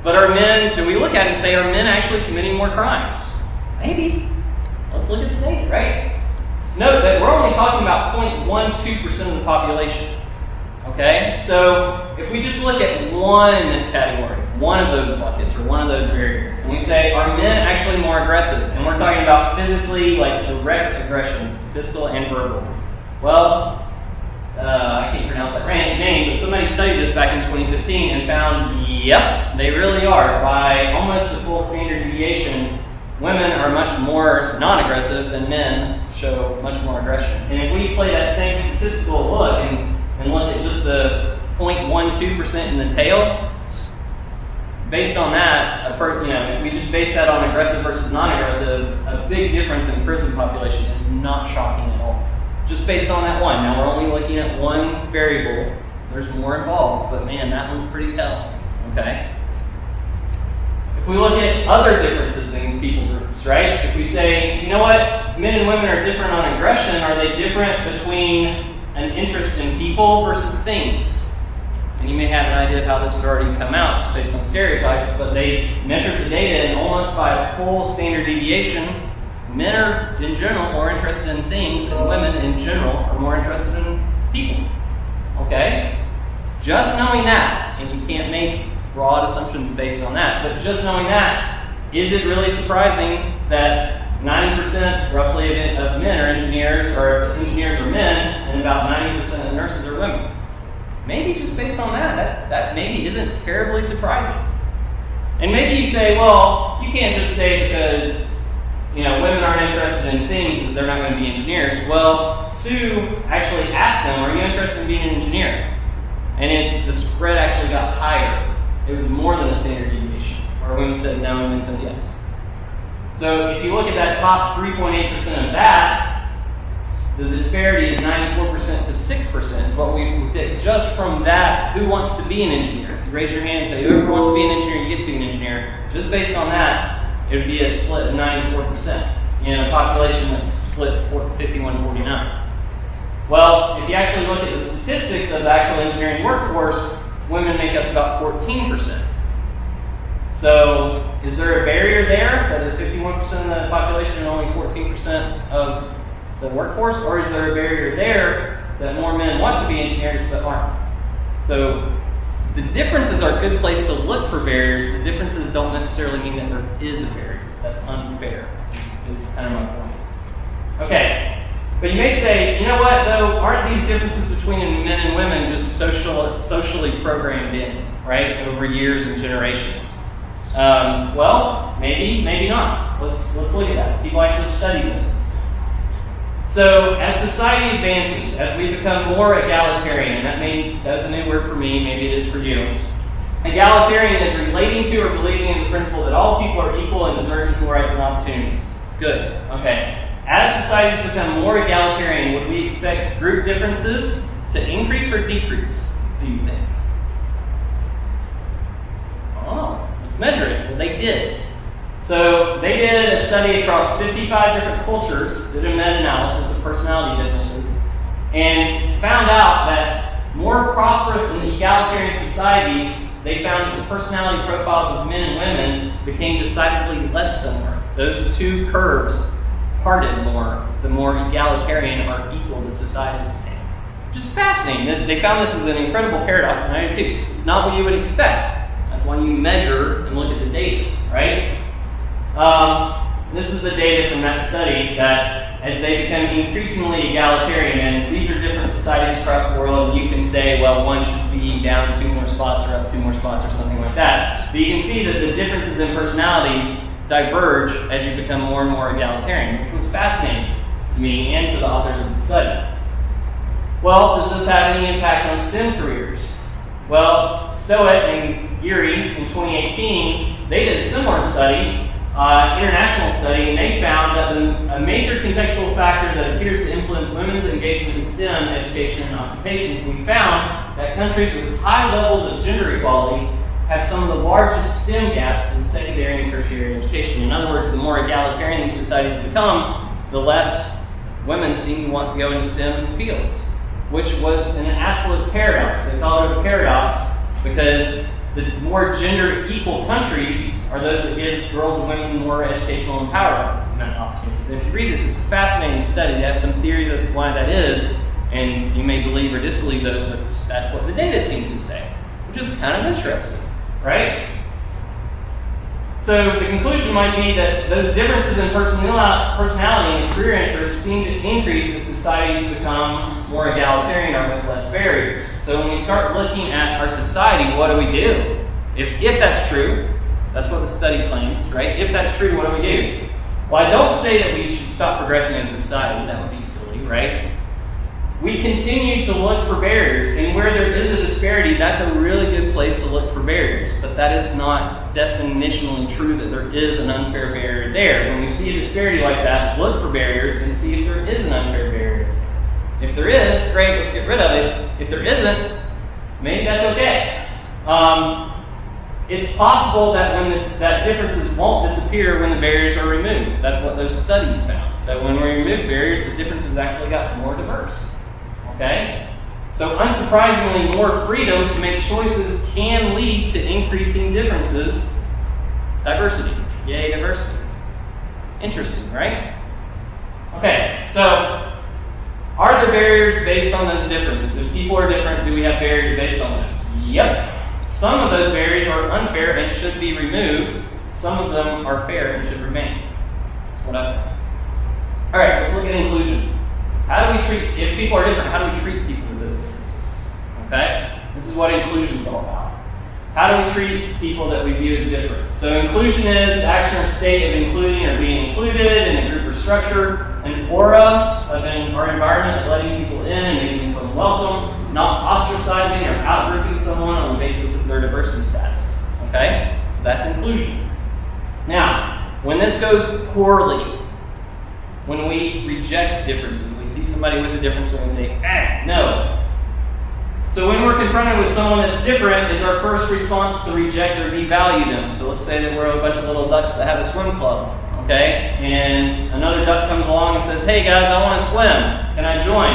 But do we look at it and say, are men actually committing more crimes? Maybe. Let's look at the data, right? Note that we're only talking about 0.12% of the population. Okay? So if we just look at one category, one of those buckets, or one of those barriers, and we say, are men actually more aggressive? And we're talking about physically, like direct aggression, physical and verbal. Well, I can't pronounce that name, but somebody studied this back in 2015 and found, yep, they really are. By almost a full standard deviation, women are much more non-aggressive than men show much more aggression. And if we play that same statistical look and look at just the 0.12% in the tail, based on that, if we just base that on aggressive versus non-aggressive, a big difference in prison population is not shocking at all. Just based on that one. Now we're only looking at one variable. There's more involved, but man, that one's pretty telling. Okay? If we look at other differences in people's groups, right? If we say, you know what, men and women are different on aggression, are they different between an interest in people versus things? And you may have an idea of how this would already come out just based on stereotypes, but they measured the data and almost by a full standard deviation, men are, in general, more interested in things, and women, in general, are more interested in people. Okay? Just knowing that, and you can't make broad assumptions based on that, but just knowing that, is it really surprising that 90% roughly of men are engineers, or engineers are men, and about 90% of nurses are women? Maybe just based on that maybe isn't terribly surprising. And maybe you say, well, you can't just say because women aren't interested in things that they're not going to be engineers. Well, Sue actually asked them, are you interested in being an engineer? And the spread actually got higher. It was more than a standard deviation, where women said no and men said yes. So if you look at that top 3.8% of that, the disparity is 94% to 6%, is what we did just from that. Who wants to be an engineer? If you raise your hand and say, whoever wants to be an engineer, you get to be an engineer. Just based on that, it would be a split of 94% in a population that's split 51-49. Well, if you actually look at the statistics of the actual engineering workforce, women make up about 14%. So, is there a barrier there that is 51% of the population and only 14% of the workforce, or is there a barrier there that more men want to be engineers but aren't? So, the differences are a good place to look for barriers. The differences don't necessarily mean that there is a barrier. That's unfair, is kind of my point. Okay, but you may say, you know what, though, aren't these differences between men and women just socially programmed in, right, over years and generations? Well, maybe not. Let's look at that. People actually study this. So, as society advances, as we become more egalitarian, that's a new word for me, maybe it is for you. Egalitarian is relating to or believing in the principle that all people are equal and deserve equal rights and opportunities. Good. Okay. As societies become more egalitarian, would we expect group differences to increase or decrease, do you think? Oh, let's measure it. Well, they did. So they did a study across 55 different cultures, did a meta-analysis of personality differences, and found out that more prosperous and egalitarian societies, they found that the personality profiles of men and women became decidedly less similar. Those two curves parted more, the more egalitarian or equal the societies became. Which is fascinating. They found this as an incredible paradox, and I do too. It's not what you would expect. That's why you measure and look at the data, right? This is the data from that study that as they become increasingly egalitarian, and these are different societies across the world, and you can say, well, one should be down 2 more spots or up 2 more spots or something like that. But you can see that the differences in personalities diverge as you become more and more egalitarian, which was fascinating to me and to the authors of the study. Well, does this have any impact on STEM careers? Well, Stoet and Geary in 2018, they did a similar study, international study, and they found that a major contextual factor that appears to influence women's engagement in STEM education and occupations, we found that countries with high levels of gender equality have some of the largest STEM gaps in secondary and tertiary education. In other words, the more egalitarian these societies become, the less women seem to want to go into STEM fields, which was an absolute paradox. They call it a paradox because the more gender equal countries are those that give girls and women more educational empowerment opportunities. And if you read this, it's a fascinating study. They have some theories as to why that is, and you may believe or disbelieve those, but that's what the data seems to say, which is kind of interesting, right? So the conclusion might be that those differences in personality and career interests seem to increase as societies become more egalitarian or with less barriers. So when we start looking at our society, what do we do? If that's true, that's what the study claims, right? If that's true, what do we do? Well, I don't say that we should stop progressing as a society. That would be silly, right? We continue to look for barriers, and where there is a disparity, that's a really good place to look for barriers. But that is not definitionally true that there is an unfair barrier there. When we see a disparity like that, look for barriers and see if there is an unfair barrier. If there is, great, let's get rid of it. If there isn't, maybe that's okay. It's possible that that differences won't disappear when the barriers are removed. That's what those studies found. That when we remove barriers, the differences actually got more diverse. Okay? So unsurprisingly, more freedom to make choices can lead to increasing differences. Diversity. Yay, diversity. Interesting, right? Okay, so are there barriers based on those differences? If people are different, do we have barriers based on those? Yep. Some of those barriers are unfair and should be removed. Some of them are fair and should remain. That's what I think. All right, let's look at inclusion. How do we treat, if people are different, how do we treat people with those differences? Okay? This is what inclusion is all about. How do we treat people that we view as different? So inclusion is the action or state of including or being included in a group or structure, an aura of our environment, letting people in and making them feel welcome, not ostracizing or outgrouping someone on the basis of their diversity status. Okay? So that's inclusion. Now, when this goes poorly, when we reject differences, we see somebody with a difference and we say, no. So when we're confronted with someone that's different, is our first response to reject or devalue them. So let's say that we're a bunch of little ducks that have a swim club, okay? And another duck comes along and says, hey guys, I want to swim. Can I join?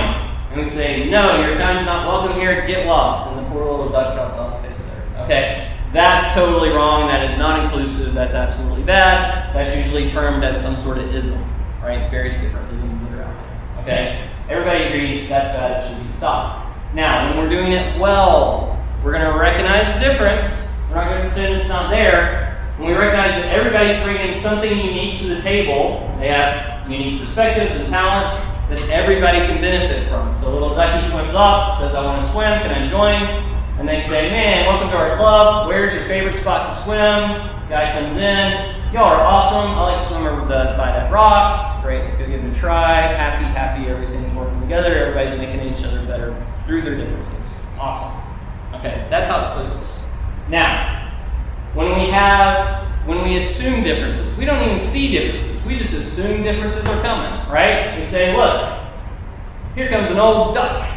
And we say, no, your kind's not welcome here, get lost. And the poor little duck drops off the face there. Okay, that's totally wrong. That is not inclusive. That's absolutely bad. That's usually termed as some sort of ism, right? Various different isms that are out there, okay? Everybody agrees that's bad, it should be stopped. Now, when we're doing it well, we're going to recognize the difference. We're not going to pretend it's not there. When we recognize that everybody's bringing something unique to the table, they have unique perspectives and talents that everybody can benefit from. So little ducky swims up, says, I want to swim, can I join? And they say, man, welcome to our club. Where's your favorite spot to swim? Guy comes in, y'all are awesome. I like to swim over by that rock. Great, let's go give it a try. Happy, everything's working together. Everybody's making each other better through their differences. Awesome. Okay, that's how it's supposed to be. Now, when we assume differences, we don't even see differences. We just assume differences are coming, right? We say, look, here comes an old duck.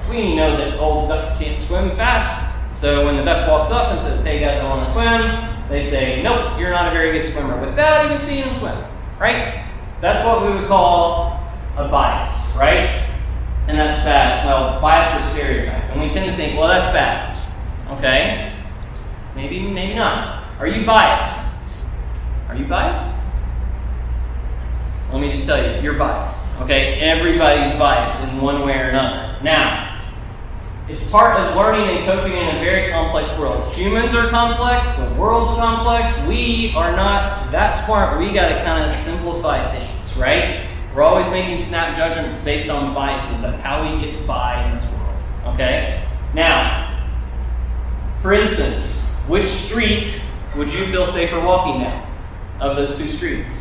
We know that old ducks can't swim fast. So when the duck walks up and says, hey guys, I want to swim, they say, nope, you're not a very good swimmer without even seeing them swim, right? That's what we would call a bias, right? And that's bad. Well, bias or stereotype. And we tend to think, well, that's bad. Okay? Maybe not. Are you biased? Are you biased? Let me just tell you, you're biased. Okay? Everybody's biased in one way or another. Now, it's part of learning and coping in a very complex world. Humans are complex. The world's complex. We are not that smart. We got to kind of simplify things, right? We're always making snap judgments based on biases. That's how we get by in this world. Okay? Now, for instance, which street would you feel safer walking down of those two streets?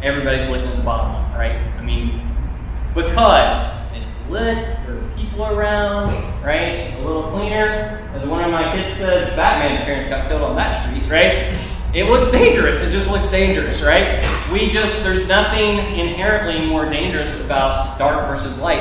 Everybody's looking at the bottom one, right? I mean, because it's lit, there are people around, right? It's a little cleaner. As one of my kids said, Batman's parents got killed on that street, right? It looks dangerous. It just looks dangerous, right? There's nothing inherently more dangerous about dark versus light.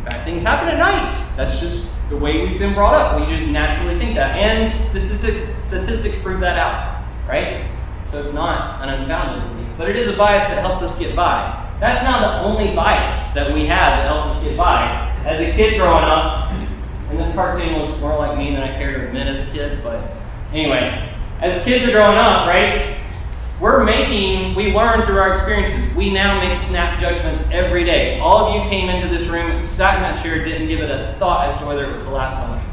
Bad things happen at night. That's just the way we've been brought up. We just naturally think that. And statistics prove that out, right? So it's not an unfounded belief. But it is a bias that helps us get by. That's not the only bias that we have that helps us get by. As a kid growing up, and this cartoon looks more like me than I care to admit as a kid, but anyway, as kids are growing up, right, we learn through our experiences. We now make snap judgments every day. All of you came into this room, sat in that chair, didn't give it a thought as to whether it would collapse on you.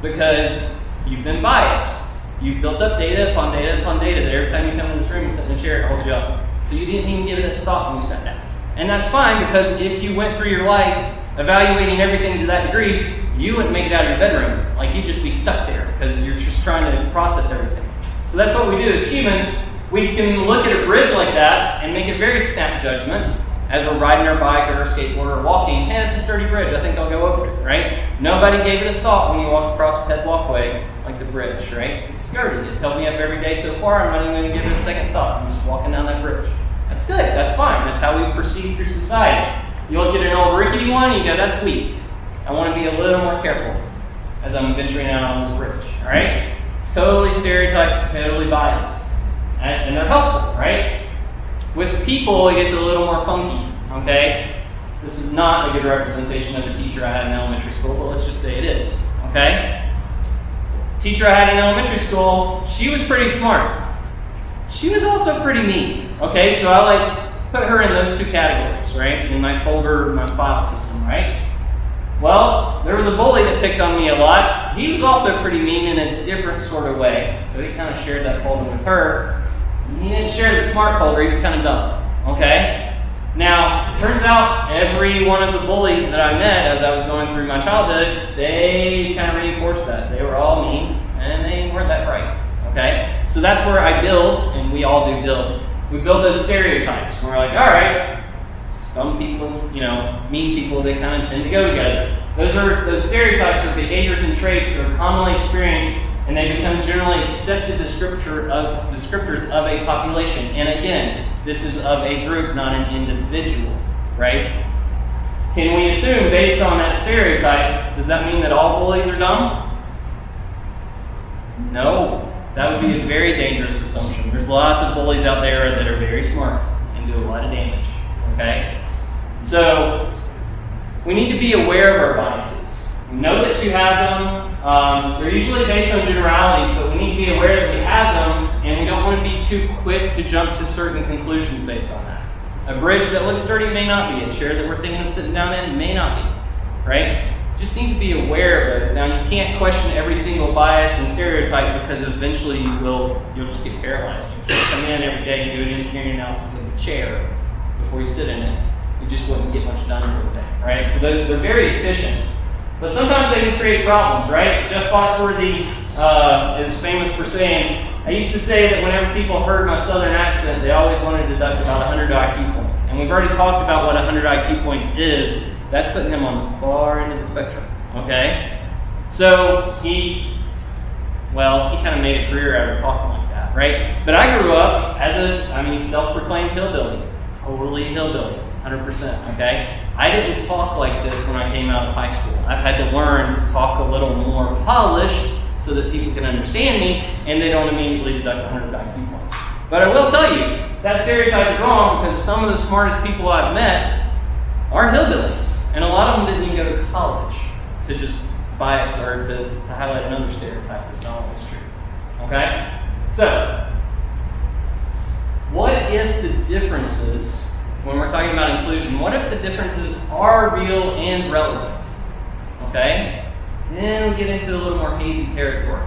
Because you've been biased. You've built up data upon data upon data that every time you come in this room and sit in a chair, it holds you up. So you didn't even give it a thought when you sat down. And that's fine, because if you went through your life evaluating everything to that degree, you wouldn't make it out of your bedroom. Like, you'd just be stuck there because you're just trying to process everything. So that's what we do as humans. We can look at a bridge like that and make a very snap judgment as we're riding our bike or our skateboard or walking. Hey, it's a sturdy bridge. I think I'll go over it, right? Nobody gave it a thought when you walk across a ped walkway like the bridge, right? It's sturdy. It's held me up every day so far. I'm not even going to give it a second thought. I'm just walking down that bridge. That's good. That's fine. That's how we proceed through society. You look at an old rickety one, you go, that's weak. I want to be a little more careful as I'm venturing out on this bridge, all right? Totally stereotypes, totally biases. And they're helpful, right? With people, it gets a little more funky, okay? This is not a good representation of a teacher I had in elementary school, but let's just say it is, okay? Teacher I had in elementary school, she was pretty smart. she was also pretty mean. Okay, so I put her in those two categories, right? In my folder, my file system, right? Well, there was a bully that picked on me a lot. He was also pretty mean in a different sort of way. So he kind of shared that folder with her. He didn't share the smart folder, he was kind of dumb. Okay? Now, it turns out every one of the bullies that I met as I was going through my childhood, they kind of reinforced that. They were all mean, and they weren't that bright. Okay? So that's where I build, and we all do build. We build those stereotypes. And we're like, all right, dumb people, mean people, they kind of tend to go together. Those stereotypes are behaviors and traits that are commonly experienced, and they become generally accepted descriptors of a population. And again, this is of a group, not an individual, right? Can we assume, based on that stereotype, does that mean that all bullies are dumb? No. That would be a very dangerous assumption. There's lots of bullies out there that are very smart and do a lot of damage, okay? So, we need to be aware of our biases. We know that you have them. They're usually based on generalities, but we need to be aware that we have them, and we don't want to be too quick to jump to certain conclusions based on that. A bridge that looks sturdy may not be. A chair that we're thinking of sitting down in may not be, right? Just need to be aware of those. Now, you can't question every single bias and stereotype because eventually you'll just get paralyzed. You can't come in every day and do an engineering analysis of a chair before you sit in it. You just wouldn't get much done in a day, right? So they're very efficient. But sometimes they can create problems, right? Jeff Foxworthy is famous for saying, I used to say that whenever people heard my southern accent, they always wanted to deduct about 100 IQ points. And we've already talked about what 100 IQ points is. That's putting him on the far end of the spectrum, okay? So he kind of made a career out of talking like that, right? But I grew up as self-proclaimed hillbilly, totally hillbilly, 100%, okay? I didn't talk like this when I came out of high school. I've had to learn to talk a little more polished so that people can understand me and they don't immediately deduct 100 IQ points. But I will tell you, that stereotype is wrong because some of the smartest people I've met are hillbillies. And a lot of them didn't even go to college to just bias or to highlight another stereotype that's not always true. Okay? So, what if the differences, when we're talking about inclusion, what if the differences are real and relevant? Okay? Then we get into a little more hazy territory.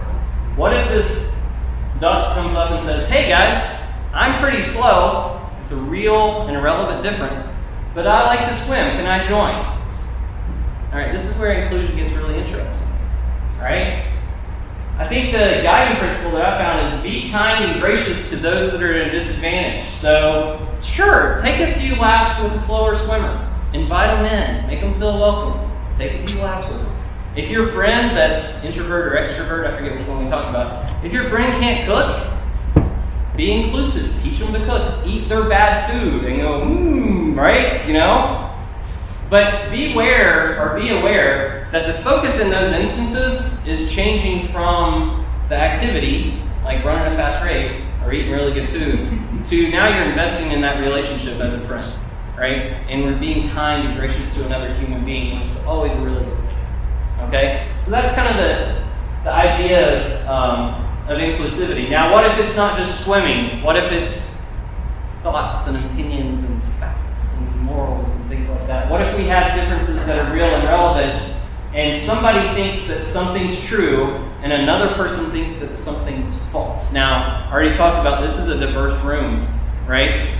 What if this duck comes up and says, hey guys, I'm pretty slow. It's a real and relevant difference, but I like to swim. Can I join? All right, this is where inclusion gets really interesting, right? I think the guiding principle that I found is be kind and gracious to those that are at a disadvantage. So, sure, take a few laps with a slower swimmer. Invite them in. Make them feel welcome. Take a few laps with them. If your friend that's introvert or extrovert, I forget which one we talked about, if your friend can't cook, be inclusive. Teach them to cook. Eat their bad food and go, right? But be aware that the focus in those instances is changing from the activity, like running a fast race or eating really good food, to now you're investing in that relationship as a friend, right? And we're being kind and gracious to another human being, which is always a really good thing. Okay? So that's kind of the idea of inclusivity. Now, what if it's not just swimming? What if it's thoughts and opinions and facts and morals and things like that? What if we have differences that are real and relevant, and somebody thinks that something's true, and another person thinks that something's false? Now, I already talked about this is a diverse room, right?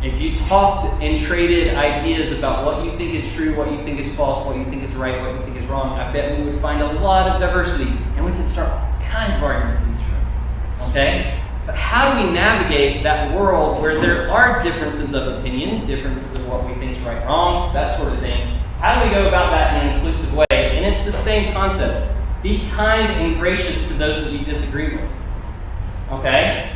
If you talked and traded ideas about what you think is true, what you think is false, what you think is right, what you think is wrong, I bet we would find a lot of diversity, and we could start all kinds of arguments in this room, okay? But how do we navigate that world where there are differences of opinion, differences of what we think is right, wrong, that sort of thing? How do we go about that in an inclusive way? And it's the same concept. Be kind and gracious to those that you disagree with. Okay?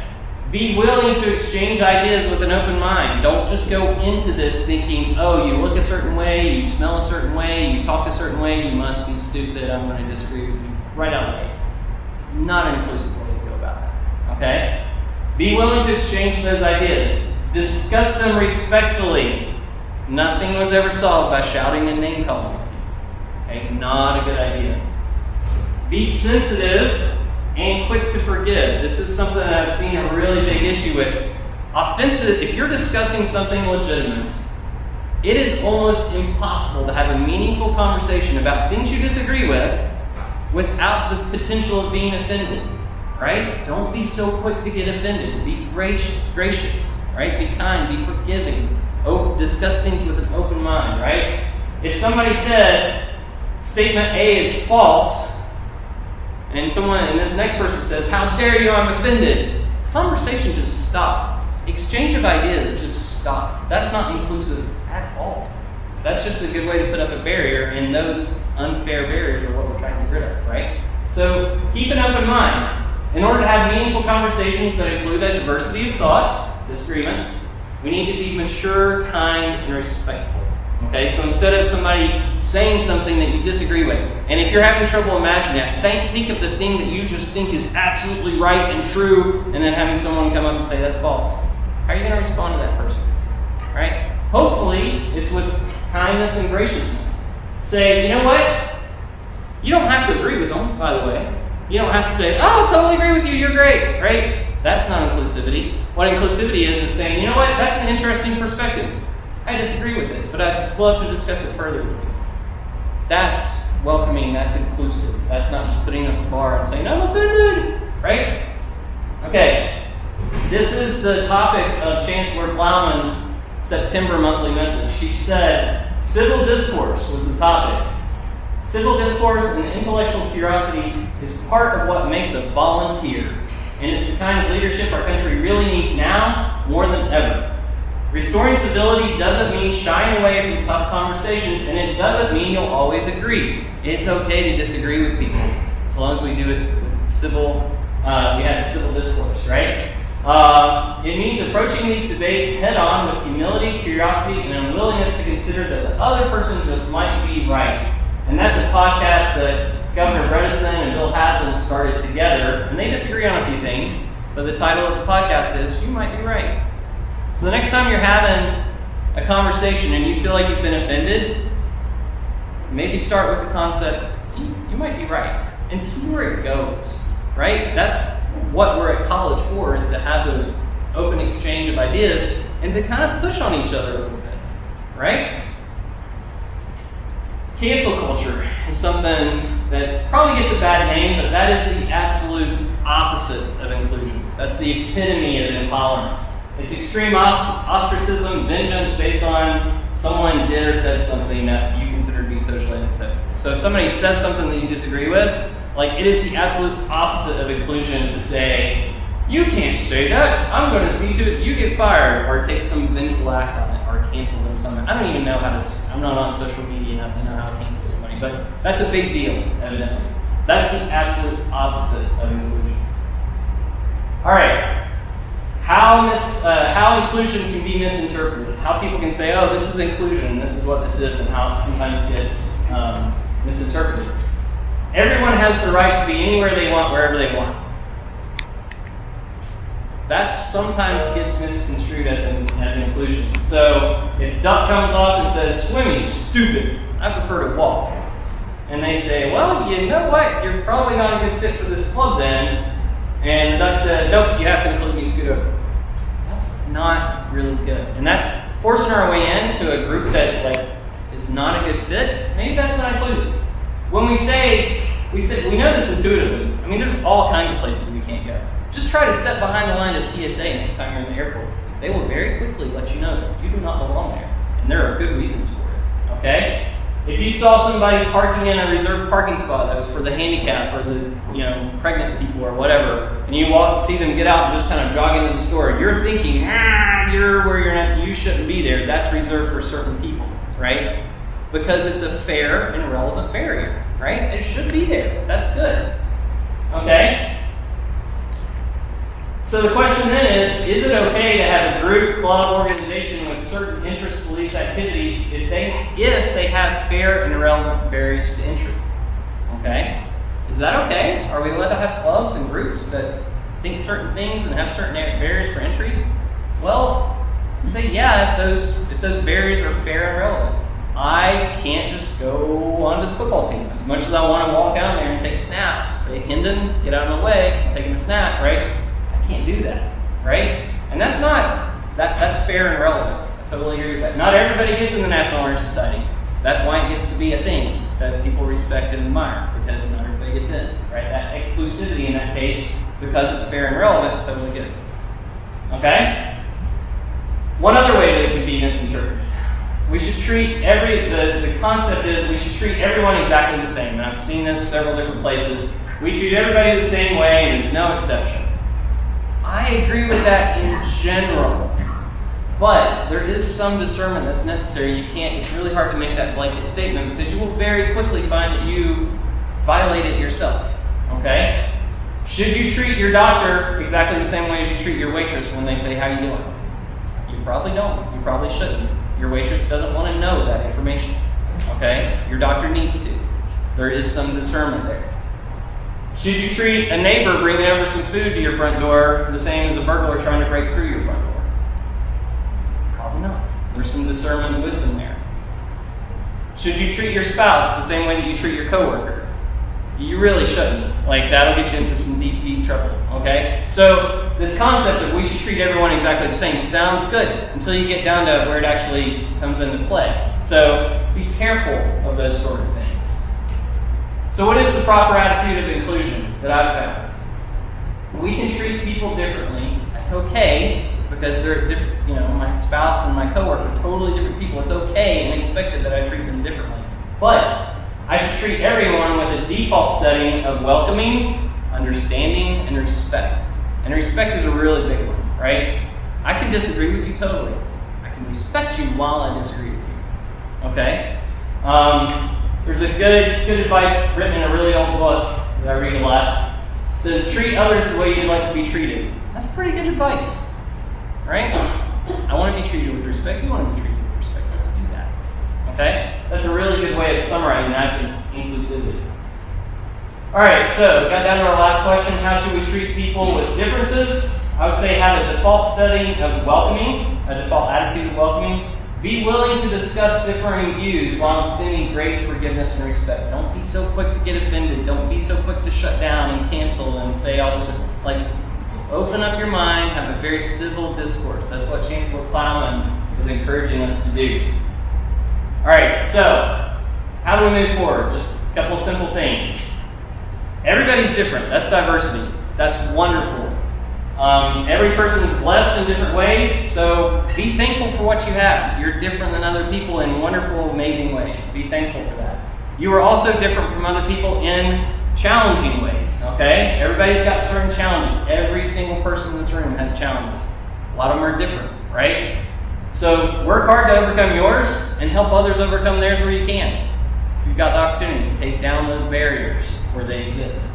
Be willing to exchange ideas with an open mind. Don't just go into this thinking, oh, you look a certain way, you smell a certain way, you talk a certain way, you must be stupid, I'm going to disagree with you. Right out of the gate. Not an inclusive way to go about that. Okay? Be willing to exchange those ideas. Discuss them respectfully. Nothing was ever solved by shouting and name calling. Okay? Not a good idea. Be sensitive and quick to forgive. This is something that I've seen a really big issue with. Offensive, if you're discussing something legitimate, it is almost impossible to have a meaningful conversation about things you disagree with without the potential of being offended, right? Don't be so quick to get offended. Be gracious, right? Be kind, be forgiving. Discuss things with an open mind, right? If somebody said statement A is false, and this next person says, "How dare you, I'm offended," conversation just stopped. Exchange of ideas just stopped. That's not inclusive at all. That's just a good way to put up a barrier, and those unfair barriers are what we're trying to get rid of, right? So keep an open mind. In order to have meaningful conversations that include a diversity of thought, disagreements, we need to be mature, kind, and respectful. Okay, so instead of somebody saying something that you disagree with, and if you're having trouble imagining that, think of the thing that you just think is absolutely right and true, and then having someone come up and say that's false. How are you going to respond to that person? Right? Hopefully, it's with kindness and graciousness. Say, you know what? You don't have to agree with them, by the way. You don't have to say, "Oh, I totally agree with you, you're great," right? That's not inclusivity. What inclusivity is saying, you know what? That's an interesting perspective. I disagree with it, but I'd love to discuss it further with you. That's welcoming, that's inclusive. That's not just putting up a bar and saying, "I'm offended," right? Okay, this is the topic of Chancellor Plowman's September monthly message. She said, civil discourse was the topic. Civil discourse and intellectual curiosity is part of what makes a volunteer, and it's the kind of leadership our country really needs now more than ever. Restoring civility doesn't mean shying away from tough conversations, and it doesn't mean you'll always agree. It's okay to disagree with people, as long as we do it with civil, we have a civil discourse, right? It means approaching these debates head on with humility, curiosity, and a willingness to consider that the other person just might be right. And that's a podcast that Governor Bredesen and Bill Haslam started together, and they disagree on a few things, but the title of the podcast is, "You Might Be Right." So the next time you're having a conversation and you feel like you've been offended, maybe start with the concept, you might be right, and see where it goes, right? That's what we're at college for, is to have those open exchange of ideas and to kind of push on each other a little bit, right? Cancel culture is something that probably gets a bad name, but that is the absolute opposite of inclusion. That's the epitome of intolerance. It's extreme ostracism, vengeance based on someone did or said something that you consider to be socially unacceptable. So if somebody says something that you disagree with, like, it is the absolute opposite of inclusion to say, "You can't say that, I'm going to see to it you get fired," or take some vengeful act on it, or cancel them something. I don't even know how to, I'm not on social media enough to know how to cancel somebody, but that's a big deal, evidently. That's the absolute opposite of inclusion. All right. How inclusion can be misinterpreted. How people can say, "Oh, this is inclusion, and this is what this is," and how it sometimes gets misinterpreted. Everyone has the right to be anywhere they want, wherever they want. That sometimes gets misconstrued as inclusion. So if Duck comes up and says, "Swimming's stupid, I prefer to walk," and they say, "Well, you know what? You're probably not a good fit for this club then." And the Duck says, "Nope, you have to include me, scoot over." That's not really good. And that's forcing our way into a group that is not a good fit. Maybe that's not included. When we know this intuitively. I mean, there's all kinds of places we can't go. Just try to step behind the line of TSA next time you're in the airport. They will very quickly let you know that you do not belong there. And there are good reasons for it. Okay? If you saw somebody parking in a reserved parking spot that was for the handicapped or the pregnant people or whatever, and you see them get out and just kind of jog into the store, you're thinking, you're where you're not, you shouldn't be there. That's reserved for certain people, right? Because it's a fair and relevant barrier, right? It should be there. That's good. Okay? So the question then is it okay to have a group, club, organization with certain interest police activities if they have fair and relevant barriers to entry? Okay? Is that okay? Are we allowed to have clubs and groups that think certain things and have certain barriers for entry? Well, say yeah if those barriers are fair and relevant. I can't just go onto the football team. As much as I want to walk down there and take a snap, say, Hendon, get out of my way, I'm taking a snap, right? I can't do that, right? And that's fair and relevant. I totally agree with that. Not everybody gets in the National Honor Society. That's why it gets to be a thing that people respect and admire, because not everybody gets in, right? That exclusivity in that case, because it's fair and relevant, totally good. Okay? One other way that it can be misinterpreted. We should treat the concept is we should treat everyone exactly the same. And I've seen this several different places. We treat everybody the same way and there's no exception. I agree with that in general. But there is some discernment that's necessary. It's really hard to make that blanket statement because you will very quickly find that you violate it yourself. Okay? Should you treat your doctor exactly the same way as you treat your waitress when they say, how you doing? You probably don't. You probably shouldn't. Your waitress doesn't want to know that information. Okay? Your doctor needs to. There is some discernment there. Should you treat a neighbor bringing over some food to your front door the same as a burglar trying to break through your front door? Probably not. There's some discernment and wisdom there. Should you treat your spouse the same way that you treat your coworker? You really shouldn't. That'll get you into some deep, deep trouble. Okay? So, this concept of we should treat everyone exactly the same sounds good until you get down to where it actually comes into play. So, be careful of those sort of things. So, what is the proper attitude of inclusion that I've found? We can treat people differently. That's okay, because they're different. My spouse and my coworker are totally different people. It's okay and expected that I treat them differently. But I should treat everyone with a default setting of welcoming, understanding, and respect. And respect is a really big one, right? I can disagree with you totally. I can respect you while I disagree with you. Okay? There's a good advice written in a really old book that I read a lot. It says, treat others the way you'd like to be treated. That's pretty good advice, right? I want to be treated with respect. You want to be treated with respect. Let's do that. Okay? That's a really good way of summarizing that inclusivity. All right, so got down to our last question. How should we treat people with differences? I would say have a default setting of welcoming, a default attitude of welcoming. Be willing to discuss differing views while extending grace, forgiveness, and respect. Don't be so quick to get offended. Don't be so quick to shut down and cancel and say all this. Open up your mind, have a very civil discourse. That's what Chancellor Plowman is encouraging us to do. All right, so how do we move forward? Just a couple of simple things. Everybody's different. That's diversity. That's wonderful. Every person is blessed in different ways, so be thankful for what you have. You're different than other people in wonderful, amazing ways. Be thankful for that. You are also different from other people in challenging ways, okay? Everybody's got certain challenges. Every single person in this room has challenges. A lot of them are different, right? So work hard to overcome yours and help others overcome theirs where you can. If you've got the opportunity to take down those barriers where they exist.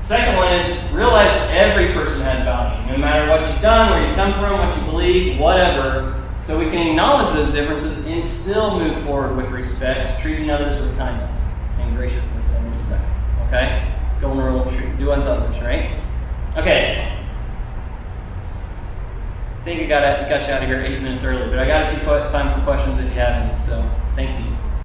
Second one is realize every person has value, no matter what you've done, where you come from, what you believe, whatever. So we can acknowledge those differences and still move forward with respect, treating others with kindness and graciousness and respect. Okay? Golden rule of truth. Do unto others, right? Okay. I think I got you out of here 8 minutes early, but I got a few time for questions if you have any. So thank you.